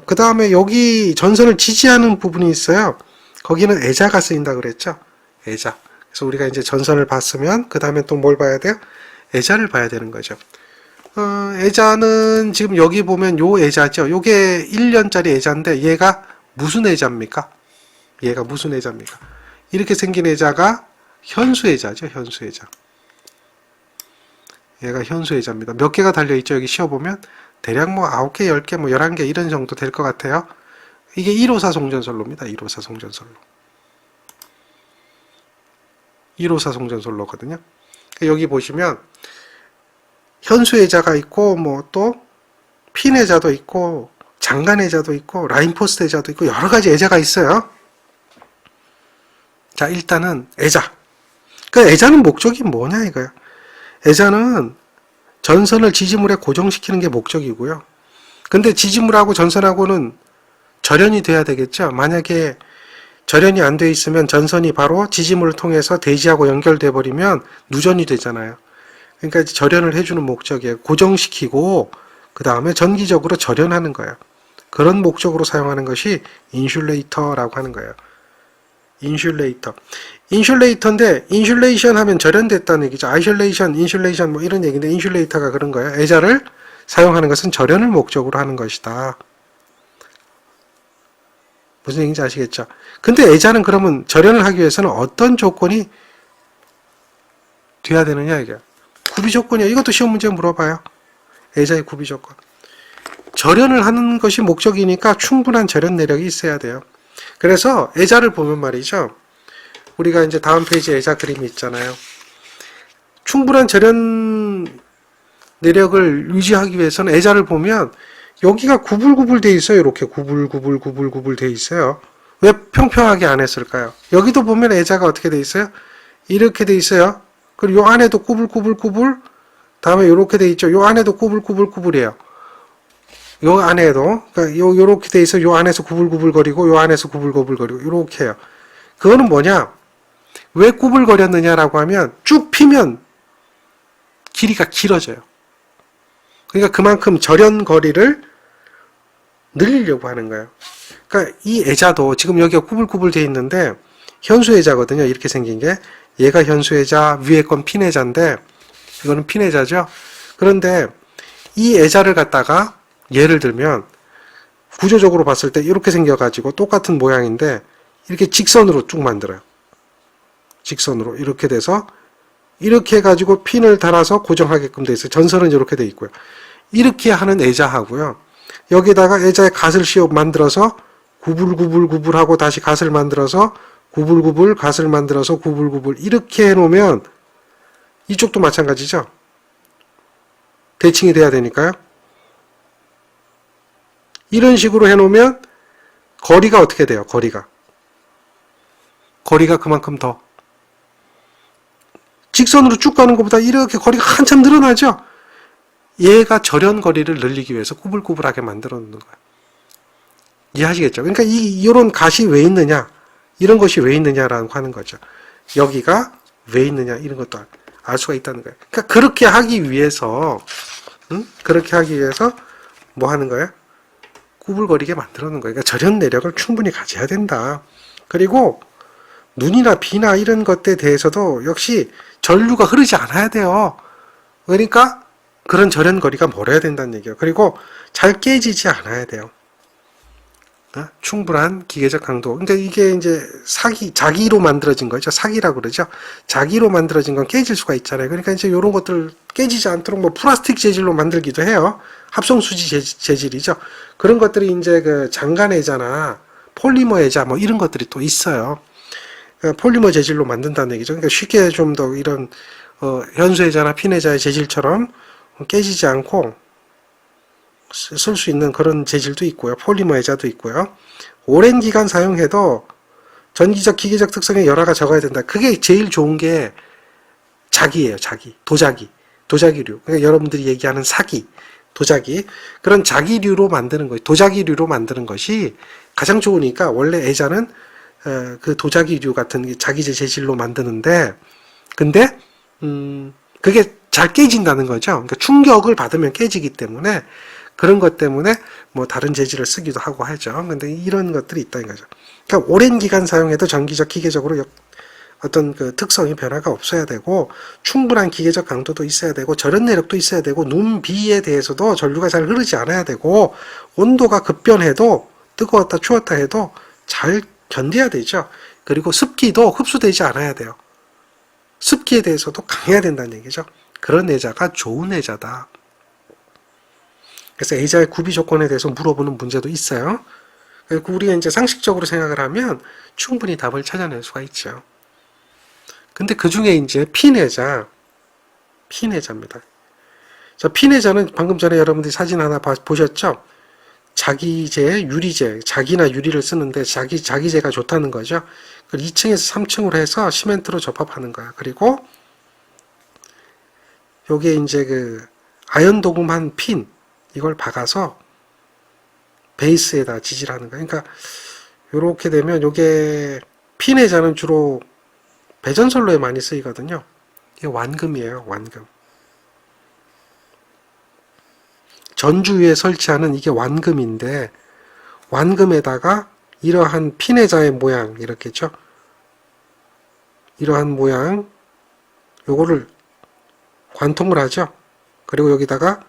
그 다음에 여기 전선을 지지하는 부분이 있어요. 거기는 애자가 쓰인다 그랬죠. 애자. 그래서 우리가 이제 전선을 봤으면 그 다음에 또 뭘 봐야 돼요? 애자를 봐야 되는 거죠. 애자는 지금 여기 보면 요 애자죠. 요게 1년짜리 애자인데 얘가 무슨 애자입니까? 얘가 무슨 애자입니까? 이렇게 생긴 애자가 현수애자죠. 현수애자. 얘가 현수애자입니다. 몇 개가 달려있죠. 여기 씌워보면 대략 뭐 9개, 10개, 뭐 11개 이런 정도 될 것 같아요. 이게 154 송전선로입니다. 154 송전선로. 154 송전선로거든요. 여기 보시면 현수애자가 있고 뭐 또 핀애자도 있고 장간애자도 있고 라인포스트 애자도 있고 여러 가지 애자가 있어요. 자, 일단은 애자. 그 애자는 목적이 뭐냐 이거야. 애자는 전선을 지지물에 고정시키는 게 목적이고요. 근데 지지물하고 전선하고는 절연이 돼야 되겠죠. 만약에 절연이 안 돼 있으면 전선이 바로 지지물을 통해서 대지하고 연결돼 버리면 누전이 되잖아요. 그러니까 절연을 해주는 목적이에요. 고정시키고 그 다음에 전기적으로 절연하는 거예요. 그런 목적으로 사용하는 것이 인슐레이터라고 하는 거예요. 인슐레이터. 인슐레이터인데 인슐레이션 하면 절연됐다는 얘기죠. 아이솔레이션, 인슐레이션 뭐 이런 얘기인데 인슐레이터가 그런 거예요. 애자를 사용하는 것은 절연을 목적으로 하는 것이다. 무슨 얘기인지 아시겠죠? 근데 애자는 그러면 절연을 하기 위해서는 어떤 조건이 돼야 되느냐 이게. 구비 조건이야. 이것도 시험 문제 물어봐요. 애자의 구비 조건. 절연을 하는 것이 목적이니까 충분한 절연 내력이 있어야 돼요. 그래서 애자를 보면 말이죠. 우리가 이제 다음 페이지에 애자 그림이 있잖아요. 충분한 절연 내력을 유지하기 위해서는 애자를 보면 여기가 구불구불 돼 있어요. 이렇게 구불구불 돼 있어요. 왜 평평하게 안 했을까요? 여기도 보면 애자가 어떻게 돼 있어요? 이렇게 돼 있어요. 그리고 요 안에도 구불 다음에 요렇게 돼 있죠. 요 안에도 구불이에요. 요 안에도 그러니까 요렇게 돼 있어. 요 안에서 구불거리고 요 안에서 구불거리고 요렇게 해요. 그거는 뭐냐? 왜 구불거렸느냐라고 하면 쭉 피면 길이가 길어져요. 그러니까 그만큼 절연 거리를 늘리려고 하는 거예요. 그러니까 이 애자도 지금 여기가 구불구불 돼 있는데 현수애자거든요. 이렇게 생긴 게 얘가 현수애자, 위에 건 핀애자인데 이거는 핀애자죠. 그런데 이 애자를 갖다가 예를 들면 구조적으로 봤을 때 이렇게 생겨가지고 똑같은 모양인데 이렇게 직선으로 쭉 만들어요. 직선으로 이렇게 돼서 이렇게 해가지고 핀을 달아서 고정하게끔 돼 있어요. 전선은 이렇게 돼 있고요. 이렇게 하는 애자하고요. 여기다가 애자에 갓을 씌워 만들어서 구불하고 다시 갓을 만들어서 갓을 만들어서 이렇게 해놓으면 이쪽도 마찬가지죠. 대칭이 돼야 되니까요. 이런 식으로 해놓으면 거리가 어떻게 돼요? 거리가 그만큼 더 직선으로 쭉 가는 것보다 이렇게 거리가 한참 늘어나죠. 얘가 절연 거리를 늘리기 위해서 구불구불하게 만들어 놓는 거예요. 이해하시겠죠? 그러니까 이런 갓이 왜 있느냐, 이런 것이 왜 있느냐라고 하는 거죠. 여기가 왜 있느냐 이런 것도 알 수가 있다는 거예요. 그러니까 그렇게 하기 위해서 그렇게 하기 위해서 뭐 하는 거야? 구불거리게 만들어 놓은 거예요. 그러니까 절연 내력을 충분히 가져야 된다. 그리고 눈이나 비나 이런 것에 대해서도 역시 전류가 흐르지 않아야 돼요. 그러니까 그런 절연거리가 멀어야 된다는 얘기예요. 그리고 잘 깨지지 않아야 돼요. 충분한 기계적 강도. 그러니까 이게 이제 자기로 만들어진 거죠. 사기라고 그러죠. 자기로 만들어진 건 깨질 수가 있잖아요. 그러니까 이제 이런 것들 깨지지 않도록 뭐 플라스틱 재질로 만들기도 해요. 합성수지 재질이죠. 그런 것들이 이제 그 장간애자나 폴리머 애자 뭐 이런 것들이 또 있어요. 그러니까 폴리머 재질로 만든다는 얘기죠. 그러니까 쉽게 좀 더 이런 현수애자나 핀애자의 재질처럼 깨지지 않고 쓸 수 있는 그런 재질도 있고요. 폴리머 애자도 있고요. 오랜 기간 사용해도 전기적, 기계적 특성에 열화가 적어야 된다. 그게 제일 좋은 게 자기예요. 자기. 도자기류. 그러니까 여러분들이 얘기하는 사기, 도자기. 그런 자기류로 만드는 것, 도자기류로 만드는 것이 가장 좋으니까 원래 애자는 그 도자기류 같은 자기재 재질로 만드는데 근데 그게 잘 깨진다는 거죠. 그러니까 충격을 받으면 깨지기 때문에 그런 것 때문에 뭐 다른 재질을 쓰기도 하고 하죠. 근데 이런 것들이 있다는 거죠. 그러니까 오랜 기간 사용해도 전기적, 기계적으로 어떤 그 특성이 변화가 없어야 되고 충분한 기계적 강도도 있어야 되고 절연 내력도 있어야 되고 눈, 비에 대해서도 전류가 잘 흐르지 않아야 되고 온도가 급변해도 뜨거웠다 추웠다 해도 잘 견뎌야 되죠. 그리고 습기도 흡수되지 않아야 돼요. 습기에 대해서도 강해야 된다는 얘기죠. 그런 애자가 좋은 애자다. 그래서 애자의 구비 조건에 대해서 물어보는 문제도 있어요. 그리고 우리가 이제 상식적으로 생각을 하면 충분히 답을 찾아낼 수가 있죠. 근데 그 중에 이제 핀애자입니다. 자, 핀애자는 방금 전에 여러분들이 사진 하나 보셨죠? 자기재, 유리재, 자기나 유리를 쓰는데 자기재가 좋다는 거죠. 그걸 2층에서 3층으로 해서 시멘트로 접합하는 거야. 그리고 요게 이제 그 아연 도금한 핀 이걸 박아서 베이스에다 지지하는 거야. 그러니까 요렇게 되면 요게 핀애자는 주로 배전선로에 많이 쓰이거든요. 이게 완금이에요. 완금. 전주 위에 설치하는 이게 완금인데 완금에다가 이러한 핀애자의 모양 이렇게죠. 이러한 모양 요거를 관통을 하죠. 그리고 여기다가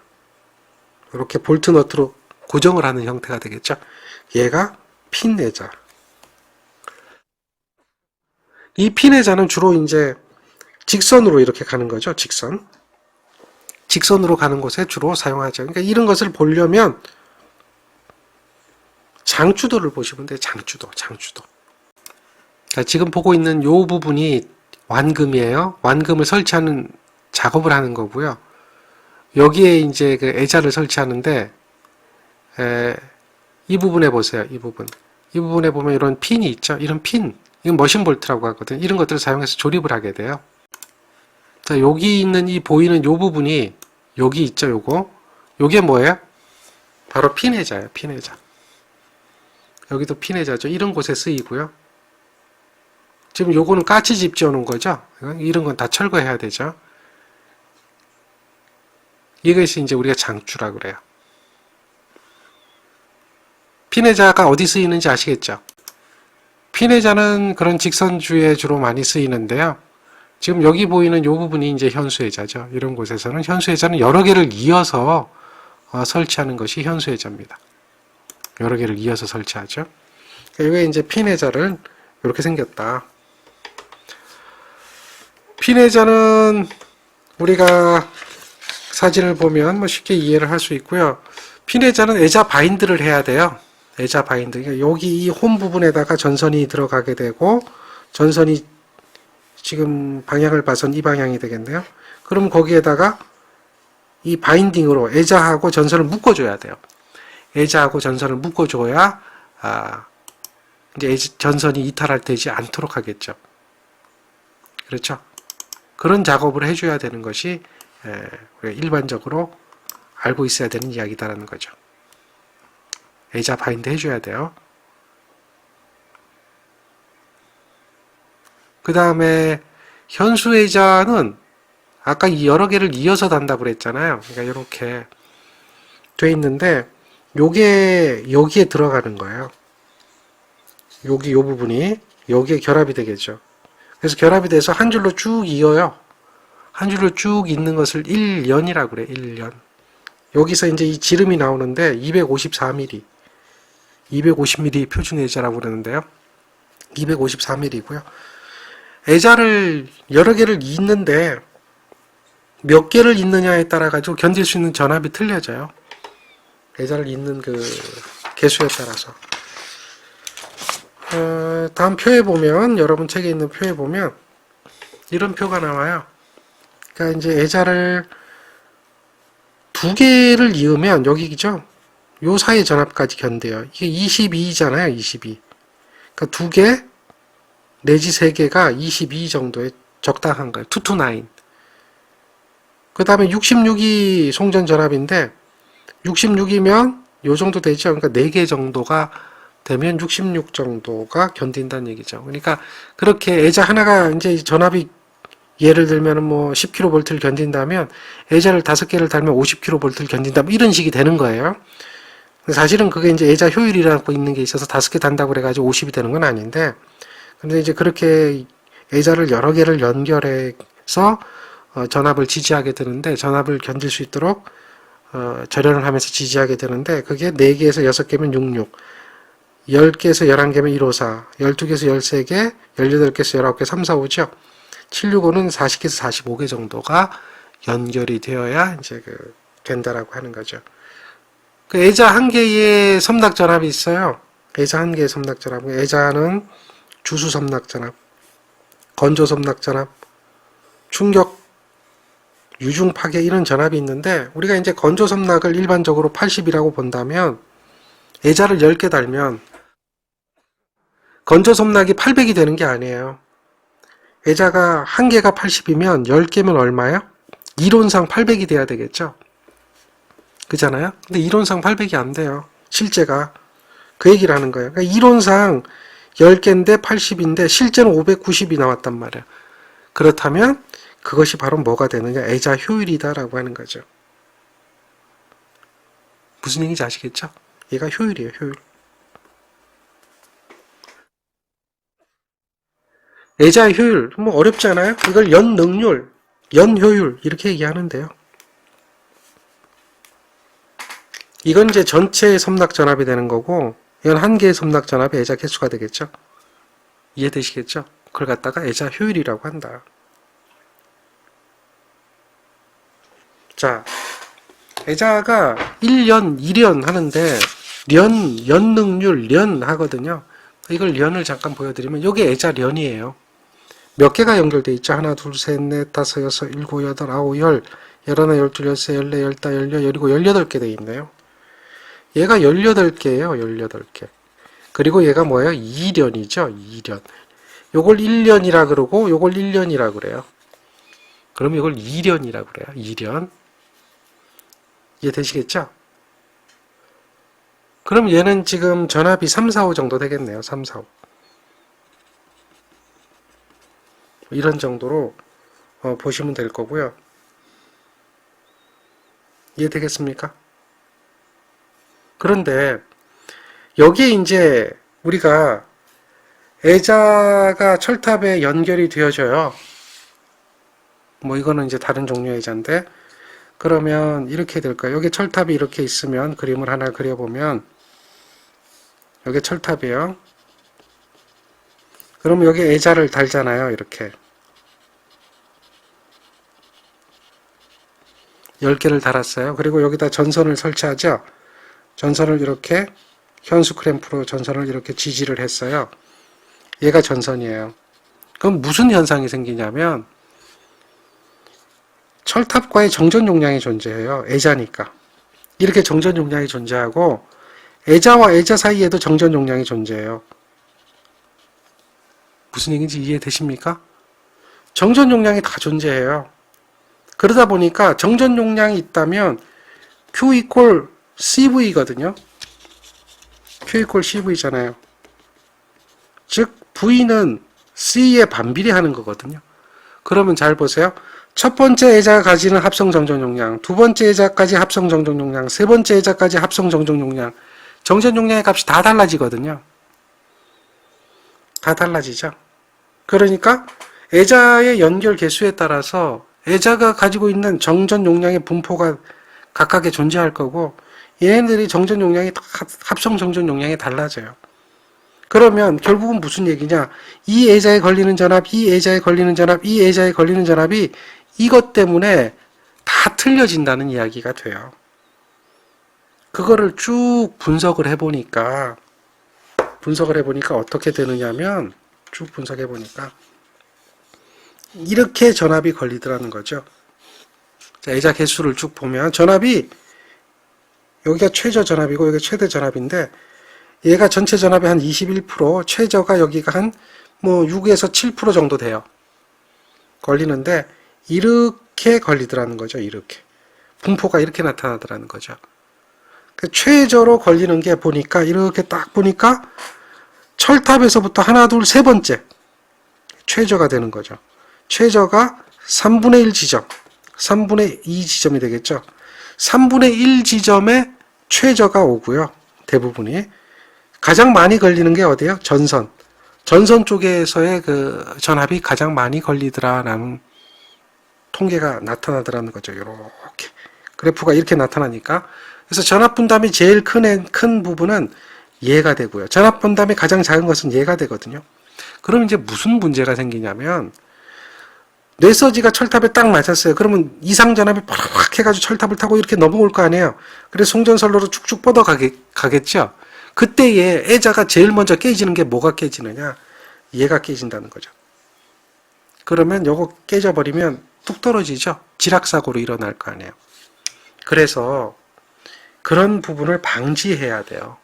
이렇게 볼트 너트로 고정을 하는 형태가 되겠죠. 얘가 핀애자. 이 핀애자는 주로 이제 직선으로 이렇게 가는 거죠. 직선으로 가는 곳에 주로 사용하죠. 그러니까 이런 것을 보려면 장추도를 보시면 돼요. 장추도. 그러니까 지금 보고 있는 요 부분이 완금이에요. 완금을 설치하는 작업을 하는 거고요. 여기에 이제 그 애자를 설치하는데 이 부분에 보세요. 이 부분에 보면 이런 핀이 있죠. 이런 핀, 이건 머신 볼트라고 하거든요. 이런 것들을 사용해서 조립을 하게 돼요. 자, 여기 있는 이 보이는 요 부분이 여기 있죠. 요게 뭐예요? 바로 핀애자예요. 핀애자. 여기도 핀애자죠. 이런 곳에 쓰이고요. 지금 요거는 까치집 지어놓은 거죠. 이런 건 다 철거해야 되죠. 이것이 이제 우리가 장추라 그래요. 핀애자가 어디 쓰이는지 아시겠죠? 핀애자는 그런 직선주에 주로 많이 쓰이는데요. 지금 여기 보이는 이 부분이 이제 현수애자죠. 이런 곳에서는 현수애자는 여러 개를 이어서 설치하는 것이 현수애자입니다. 여러 개를 이어서 설치하죠. 이게 이제 핀애자를 이렇게 생겼다. 핀애자는 우리가 사진을 보면 뭐 쉽게 이해를 할 수 있고요. 핀애자는 애자 바인드를 해야 돼요. 애자 바인드. 그러니까 여기 이 홈 부분에다가 전선이 들어가게 되고 전선이 지금 방향을 봐선 이 방향이 되겠네요. 그럼 거기에다가 이 바인딩으로 애자하고 전선을 묶어줘야 돼요. 애자하고 전선을 묶어줘야 이제 전선이 이탈되지 않도록 하겠죠. 그렇죠? 그런 작업을 해줘야 되는 것이 우리가 일반적으로 알고 있어야 되는 이야기다라는 거죠. 애자 바인드 해줘야 돼요. 그 다음에 현수애자는 아까 이 여러 개를 이어서 단다고 그랬잖아요. 그러니까 이렇게 돼 있는데 요게 여기에 들어가는 거예요. 여기 요 부분이 여기에 결합이 되겠죠. 그래서 결합이 돼서 한 줄로 쭉 이어요. 한 줄로 쭉 있는 것을 1년이라고 그래. 1년. 여기서 이제 이 지름이 나오는데 254mm. 250mm 표준 애자라고 그러는데요. 254mm고요. 애자를 여러 개를 잇는데 몇 개를 잇느냐에 따라 가지고 견딜 수 있는 전압이 틀려져요. 애자를 잇는 그 개수에 따라서. 다음 표에 보면, 여러분 책에 있는 표에 보면 이런 표가 나와요. 그러니까 이제 애자를 두 개를 이으면 여기죠. 요 사이 전압까지 견뎌요. 이게 22잖아요. 22. 그러니까 두 개 내지 세 개가 22 정도에 적당한 거예요. 2 to 9. 그 다음에 66이 송전 전압인데 66이면 요 정도 되죠. 그러니까 4개 정도가 되면 66 정도가 견딘다는 얘기죠. 그러니까 그렇게 애자 하나가 이제 전압이 예를 들면 뭐 10kV를 견딘다면 애자를 5개를 달면 50kV를 견딘다. 뭐 이런 식이 되는 거예요. 사실은 그게 이제 애자 효율이라고 있는 게 있어서 5개 단다고 그래가지고 50이 되는 건 아닌데, 근데 이제 그렇게 애자를 여러 개를 연결해서 전압을 지지하게 되는데, 전압을 견딜 수 있도록 절연을 하면서 지지하게 되는데, 그게 4개에서 6개면 66, 10개에서 11개면 154, 12개에서 13개, 18개에서 19개, 3, 4, 5죠. 765는 40개에서 45개 정도가 연결이 되어야 이제 된다라고 하는 거죠. 그 애자 한 개의 섬낙 전압이 있어요. 애자 한 개의 섬낙 전압. 애자는 주수 섬낙 전압, 건조 섬낙 전압, 충격, 유중 파괴 이런 전압이 있는데, 우리가 이제 건조 섬낙을 일반적으로 80이라고 본다면 애자를 10개 달면 건조 섬낙이 800이 되는 게 아니에요. 애자가 한 개가 80이면 10개면 얼마예요? 이론상 800이 돼야 되겠죠. 그잖아요. 근데 이론상 800이 안 돼요. 실제가. 그 얘기를 하는 거예요. 그러니까 이론상 10개인데 80인데 실제는 590이 나왔단 말이에요. 그렇다면 그것이 바로 뭐가 되느냐? 애자 효율이다라고 하는 거죠. 무슨 얘기인지 아시겠죠? 얘가 효율이에요. 효율. 애자의 효율. 뭐 어렵지 않아요? 이걸 연능률, 연효율 이렇게 얘기하는데요. 이건 이제 전체 섬낙 전압이 되는 거고, 이건 한 개의 섬낙 전압이 애자 개수가 되겠죠. 이해되시겠죠? 그걸 갖다가 애자 효율이라고 한다. 자, 애자가 1년, 2년 하는데 연능률, 련 하거든요. 이걸 련을 잠깐 보여드리면 이게 애자 련이에요. 몇 개가 연결돼 있죠? 하나, 둘, 셋, 넷, 다섯, 여섯, 일곱, 여덟, 아홉, 열, 열하나, 열둘, 열세, 열네, 열다, 열여, 열이고, 18개 돼 있네요. 얘가 18개예요. 18개. 그리고 얘가 뭐예요? 2련이죠. 2련. 요걸 1년이라 그러고 요걸 1년이라 그래요. 그럼 이걸 2련이라 그래요. 2년. 이해되시겠죠? 그럼 얘는 지금 전압이 3, 4, 5 정도 되겠네요. 3, 4, 5. 이런 정도로 보시면 될 거고요. 이해되겠습니까? 그런데 여기에 이제 우리가 애자가 철탑에 연결이 되어져요. 뭐 이거는 이제 다른 종류의 애자인데, 그러면 이렇게 될까요? 여기 철탑이 이렇게 있으면 그림을 하나 그려보면 여기 철탑이에요. 그럼 여기 애자를 달잖아요. 이렇게 10개를 달았어요. 그리고 여기다 전선을 설치하죠. 전선을 이렇게 현수 크램프로 전선을 이렇게 지지를 했어요. 얘가 전선이에요. 그럼 무슨 현상이 생기냐면 철탑과의 정전 용량이 존재해요. 애자니까. 이렇게 정전 용량이 존재하고 애자와 애자 사이에도 정전 용량이 존재해요. 무슨 얘기인지 이해되십니까? 정전 용량이 다 존재해요. 그러다 보니까 정전 용량이 있다면 Q 이퀄 CV거든요. Q 이퀄 CV잖아요. 즉 V는 C에 반비례하는 거거든요. 그러면 잘 보세요. 첫 번째 애자가 가지는 합성 정전 용량, 두 번째 애자까지 합성 정전 용량, 세 번째 애자까지 합성 정전 용량, 정전 용량의 값이 다 달라지거든요. 다 달라지죠. 그러니까 애자의 연결 개수에 따라서 애자가 가지고 있는 정전 용량의 분포가 각각에 존재할 거고, 얘네들이 정전 용량이 합성 정전 용량이 달라져요. 그러면 결국은 무슨 얘기냐? 이 애자에 걸리는 전압, 이 애자에 걸리는 전압, 이 애자에 걸리는 전압이 이것 때문에 다 틀려진다는 이야기가 돼요. 그거를 쭉 분석을 해보니까 어떻게 되느냐면, 쭉 분석해보니까 이렇게 전압이 걸리더라는 거죠. 자, 애자 개수를 쭉 보면 전압이 여기가 최저 전압이고 여기가 최대 전압인데, 얘가 전체 전압의 한 21%, 최저가 여기가 한 뭐 6에서 7% 정도 돼요. 걸리는데 이렇게 걸리더라는 거죠. 이렇게 분포가 이렇게 나타나더라는 거죠. 최저로 걸리는 게 보니까 이렇게 딱 보니까 철탑에서부터 하나, 둘, 세 번째 최저가 되는 거죠. 최저가 3분의 1 지점, 3분의 2 지점이 되겠죠. 3분의 1 지점에 최저가 오고요. 대부분이. 가장 많이 걸리는 게 어디예요? 전선. 전선 쪽에서의 그 전압이 가장 많이 걸리더라라는 통계가 나타나더라는 거죠. 이렇게. 그래프가 이렇게 나타나니까. 그래서 전압 분담이 제일 큰 부분은 얘가 되고요. 전압 분담이 가장 작은 것은 얘가 되거든요. 그럼 이제 무슨 문제가 생기냐면, 뇌서지가 철탑에 딱 맞았어요. 그러면 이상 전압이 팍 해가지고 철탑을 타고 이렇게 넘어올 거 아니에요. 그래서 송전선로로 쭉쭉 뻗어가겠죠. 그때에 애자가 제일 먼저 깨지는 게 뭐가 깨지느냐? 얘가 깨진다는 거죠. 그러면 요거 깨져버리면 뚝 떨어지죠. 지락사고로 일어날 거 아니에요. 그래서 그런 부분을 방지해야 돼요.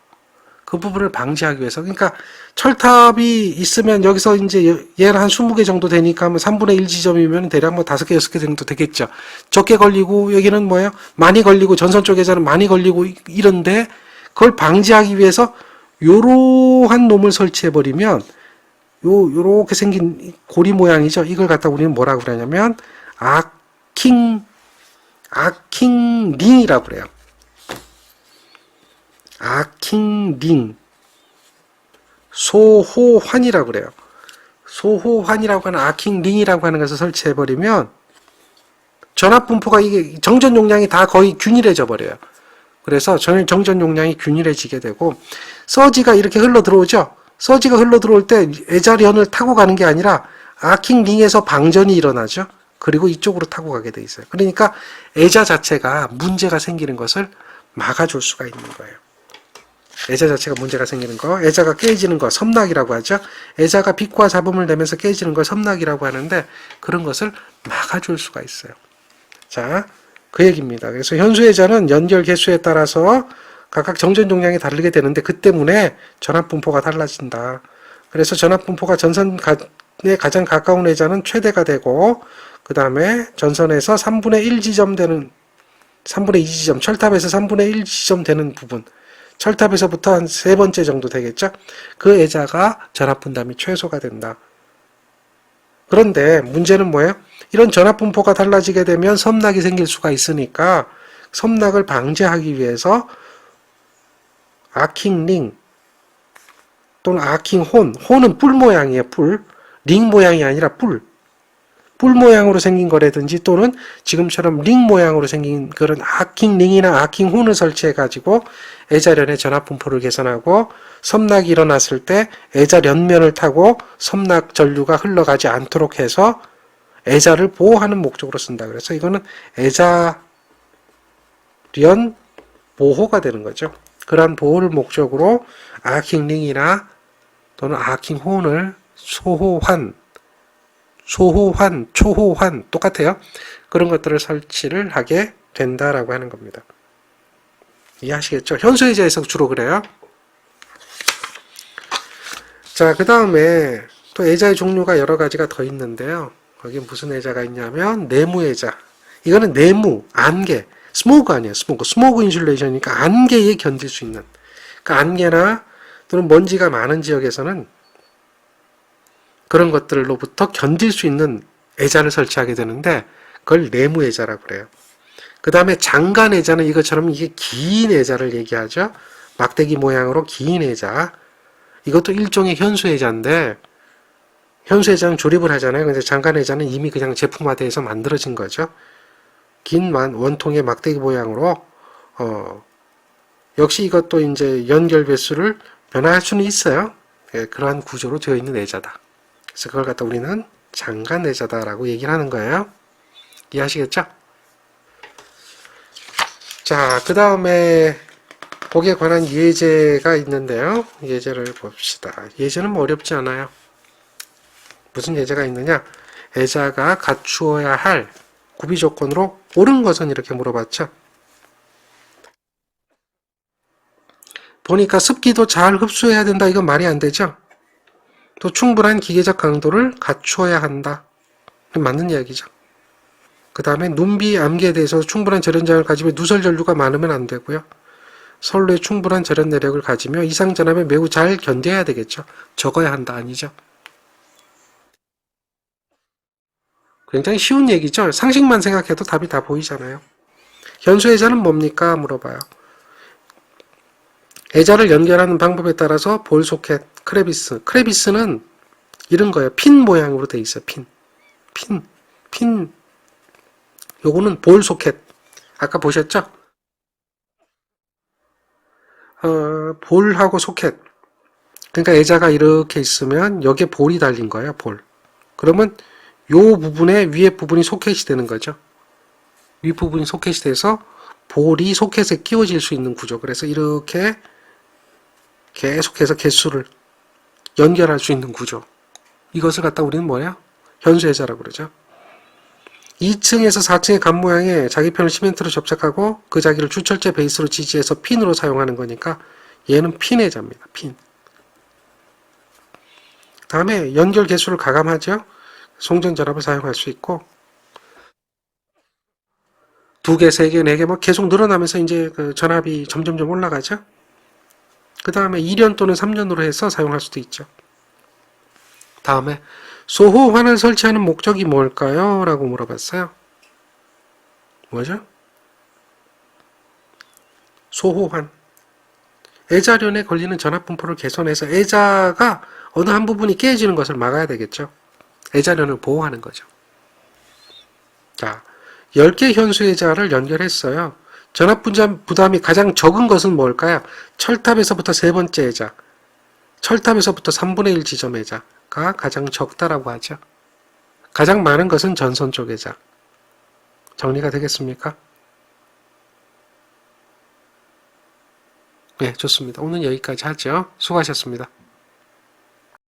그 부분을 방지하기 위해서. 그러니까 철탑이 있으면 여기서 이제 얘는 한 20개 정도 되니까 3분의 1 지점이면 대략 뭐 5개, 6개 정도 되겠죠. 적게 걸리고 여기는 뭐예요? 많이 걸리고 전선 쪽에서는 많이 걸리고 이런데, 그걸 방지하기 위해서 요러한 놈을 설치해버리면 요렇게 생긴 고리 모양이죠. 이걸 갖다 우리는 뭐라고 그러냐면 아킹링이라고 그래요. 아킹링. 소호환이라고 그래요. 소호환이라고 하는 아킹링이라고 하는 것을 설치해버리면 전압 분포가 이게 정전 용량이 다 거의 균일해져 버려요. 그래서 정전 용량이 균일해지게 되고, 서지가 이렇게 흘러 들어오죠. 서지가 흘러 들어올 때 애자련을 타고 가는 게 아니라 아킹링에서 방전이 일어나죠. 그리고 이쪽으로 타고 가게 돼 있어요. 그러니까 애자 자체가 문제가 생기는 것을 막아줄 수가 있는 거예요. 애자 자체가 문제가 생기는 거, 애자가 깨지는 거, 섬낙이라고 하죠. 애자가 빛과 잡음을 내면서 깨지는 걸 섬낙이라고 하는데, 그런 것을 막아줄 수가 있어요. 자, 그 얘기입니다. 그래서 현수애자는 연결 개수에 따라서 각각 정전 용량이 다르게 되는데, 그 때문에 전압 분포가 달라진다. 그래서 전압 분포가 전선에 가장 가까운 애자는 최대가 되고, 그 다음에 전선에서 3분의 1 지점 되는, 3분의 2 지점, 철탑에서 3분의 1 지점 되는 부분, 철탑에서부터 한 세 번째 정도 되겠죠? 그 애자가 전압 분담이 최소가 된다. 그런데 문제는 뭐예요? 이런 전압 분포가 달라지게 되면 섬낙이 생길 수가 있으니까, 섬낙을 방지하기 위해서 아킹링 또는 아킹혼, 혼은 뿔 모양이에요. 뿔. 링 모양이 아니라 뿔. 뿔 모양으로 생긴 거라든지, 또는 지금처럼 링 모양으로 생긴 그런 아킹링이나 아킹혼을 설치해가지고 애자련의 전압 분포를 개선하고, 섬낙이 일어났을 때 애자련면을 타고 섬낙 전류가 흘러가지 않도록 해서 애자를 보호하는 목적으로 쓴다. 그래서 이거는 애자련 보호가 되는 거죠. 그러한 보호를 목적으로 아킹링이나 또는 아킹혼을 초호환, 똑같아요. 그런 것들을 설치를 하게 된다라고 하는 겁니다. 이해하시겠죠? 현수애자에서 주로 그래요. 자, 그 다음에 또 애자의 종류가 여러 가지가 더 있는데요. 거기 무슨 애자가 있냐면 내무애자. 이거는 내무, 안개, 스모그 아니에요. 스모그 인슐레이션이니까 안개에 견딜 수 있는. 그러니까 안개나 또는 먼지가 많은 지역에서는 그런 것들로부터 견딜 수 있는 애자를 설치하게 되는데 그걸 내무애자라고 그래요. 그 다음에 장간애자는 이것처럼 이게 긴 애자를 얘기하죠. 막대기 모양으로 긴 애자. 이것도 일종의 현수애자인데 현수애자는 조립을 하잖아요. 근데 장간애자는 이미 그냥 제품화돼서 만들어진 거죠. 긴 원통의 막대기 모양으로 역시 이것도 이제 연결 배수를 변화할 수는 있어요. 예, 그러한 구조로 되어 있는 애자다. 그래서 그걸 갖다 우리는 장간애자다라고 얘기를 하는 거예요. 이해하시겠죠? 자, 그 다음에 복에 관한 예제가 있는데요. 예제를 봅시다. 예제는 뭐 어렵지 않아요. 무슨 예제가 있느냐? 애자가 갖추어야 할 구비 조건으로 옳은 것은 이렇게 물어봤죠. 보니까 습기도 잘 흡수해야 된다. 이건 말이 안 되죠. 또 충분한 기계적 강도를 갖추어야 한다. 맞는 이야기죠. 그 다음에 눈비 암기에 대해서 충분한 절연장을 가지며 누설 전류가 많으면 안 되고요. 선로에 충분한 절연 내력을 가지며 이상 전압에 매우 잘 견뎌야 되겠죠. 적어야 한다 아니죠. 굉장히 쉬운 얘기죠. 상식만 생각해도 답이 다 보이잖아요. 현수애자는 뭡니까? 물어봐요. 애자를 연결하는 방법에 따라서 볼 소켓, 크레비스. 크레비스는 이런 거예요. 핀 모양으로 돼 있어요. 핀. 요거는 볼 소켓. 아까 보셨죠? 볼하고 소켓. 그러니까 애자가 이렇게 있으면 여기에 볼이 달린 거예요. 볼. 그러면 요 부분에 위에 부분이 소켓이 되는 거죠. 위 부분이 소켓이 돼서 볼이 소켓에 끼워질 수 있는 구조. 그래서 이렇게 계속해서 개수를 연결할 수 있는 구조. 이것을 갖다 우리는 뭐야? 현수애자라고 그러죠. 2층에서 4층의 간 모양에 자기 편을 시멘트로 접착하고 그 자기를 주철재 베이스로 지지해서 핀으로 사용하는 거니까 얘는 핀애자입니다. 핀. 다음에 연결 개수를 가감하죠. 송전전압을 사용할 수 있고 2개, 3개, 4개 뭐 계속 늘어나면서 이제 그 전압이 점점점 올라가죠. 그 다음에 2년 또는 3년으로 해서 사용할 수도 있죠. 다음에 소호환을 설치하는 목적이 뭘까요? 라고 물어봤어요. 뭐죠? 소호환. 애자련에 걸리는 전압 분포를 개선해서 애자가 어느 한 부분이 깨지는 것을 막아야 되겠죠. 애자련을 보호하는 거죠. 자, 10개 현수애자를 연결했어요. 전압 부담이 가장 적은 것은 뭘까요? 철탑에서부터 세 번째 애자, 철탑에서부터 3분의 1 지점 애자가 가장 적다라고 하죠. 가장 많은 것은 전선 쪽 애자. 정리가 되겠습니까? 네, 좋습니다. 오늘 여기까지 하죠. 수고하셨습니다.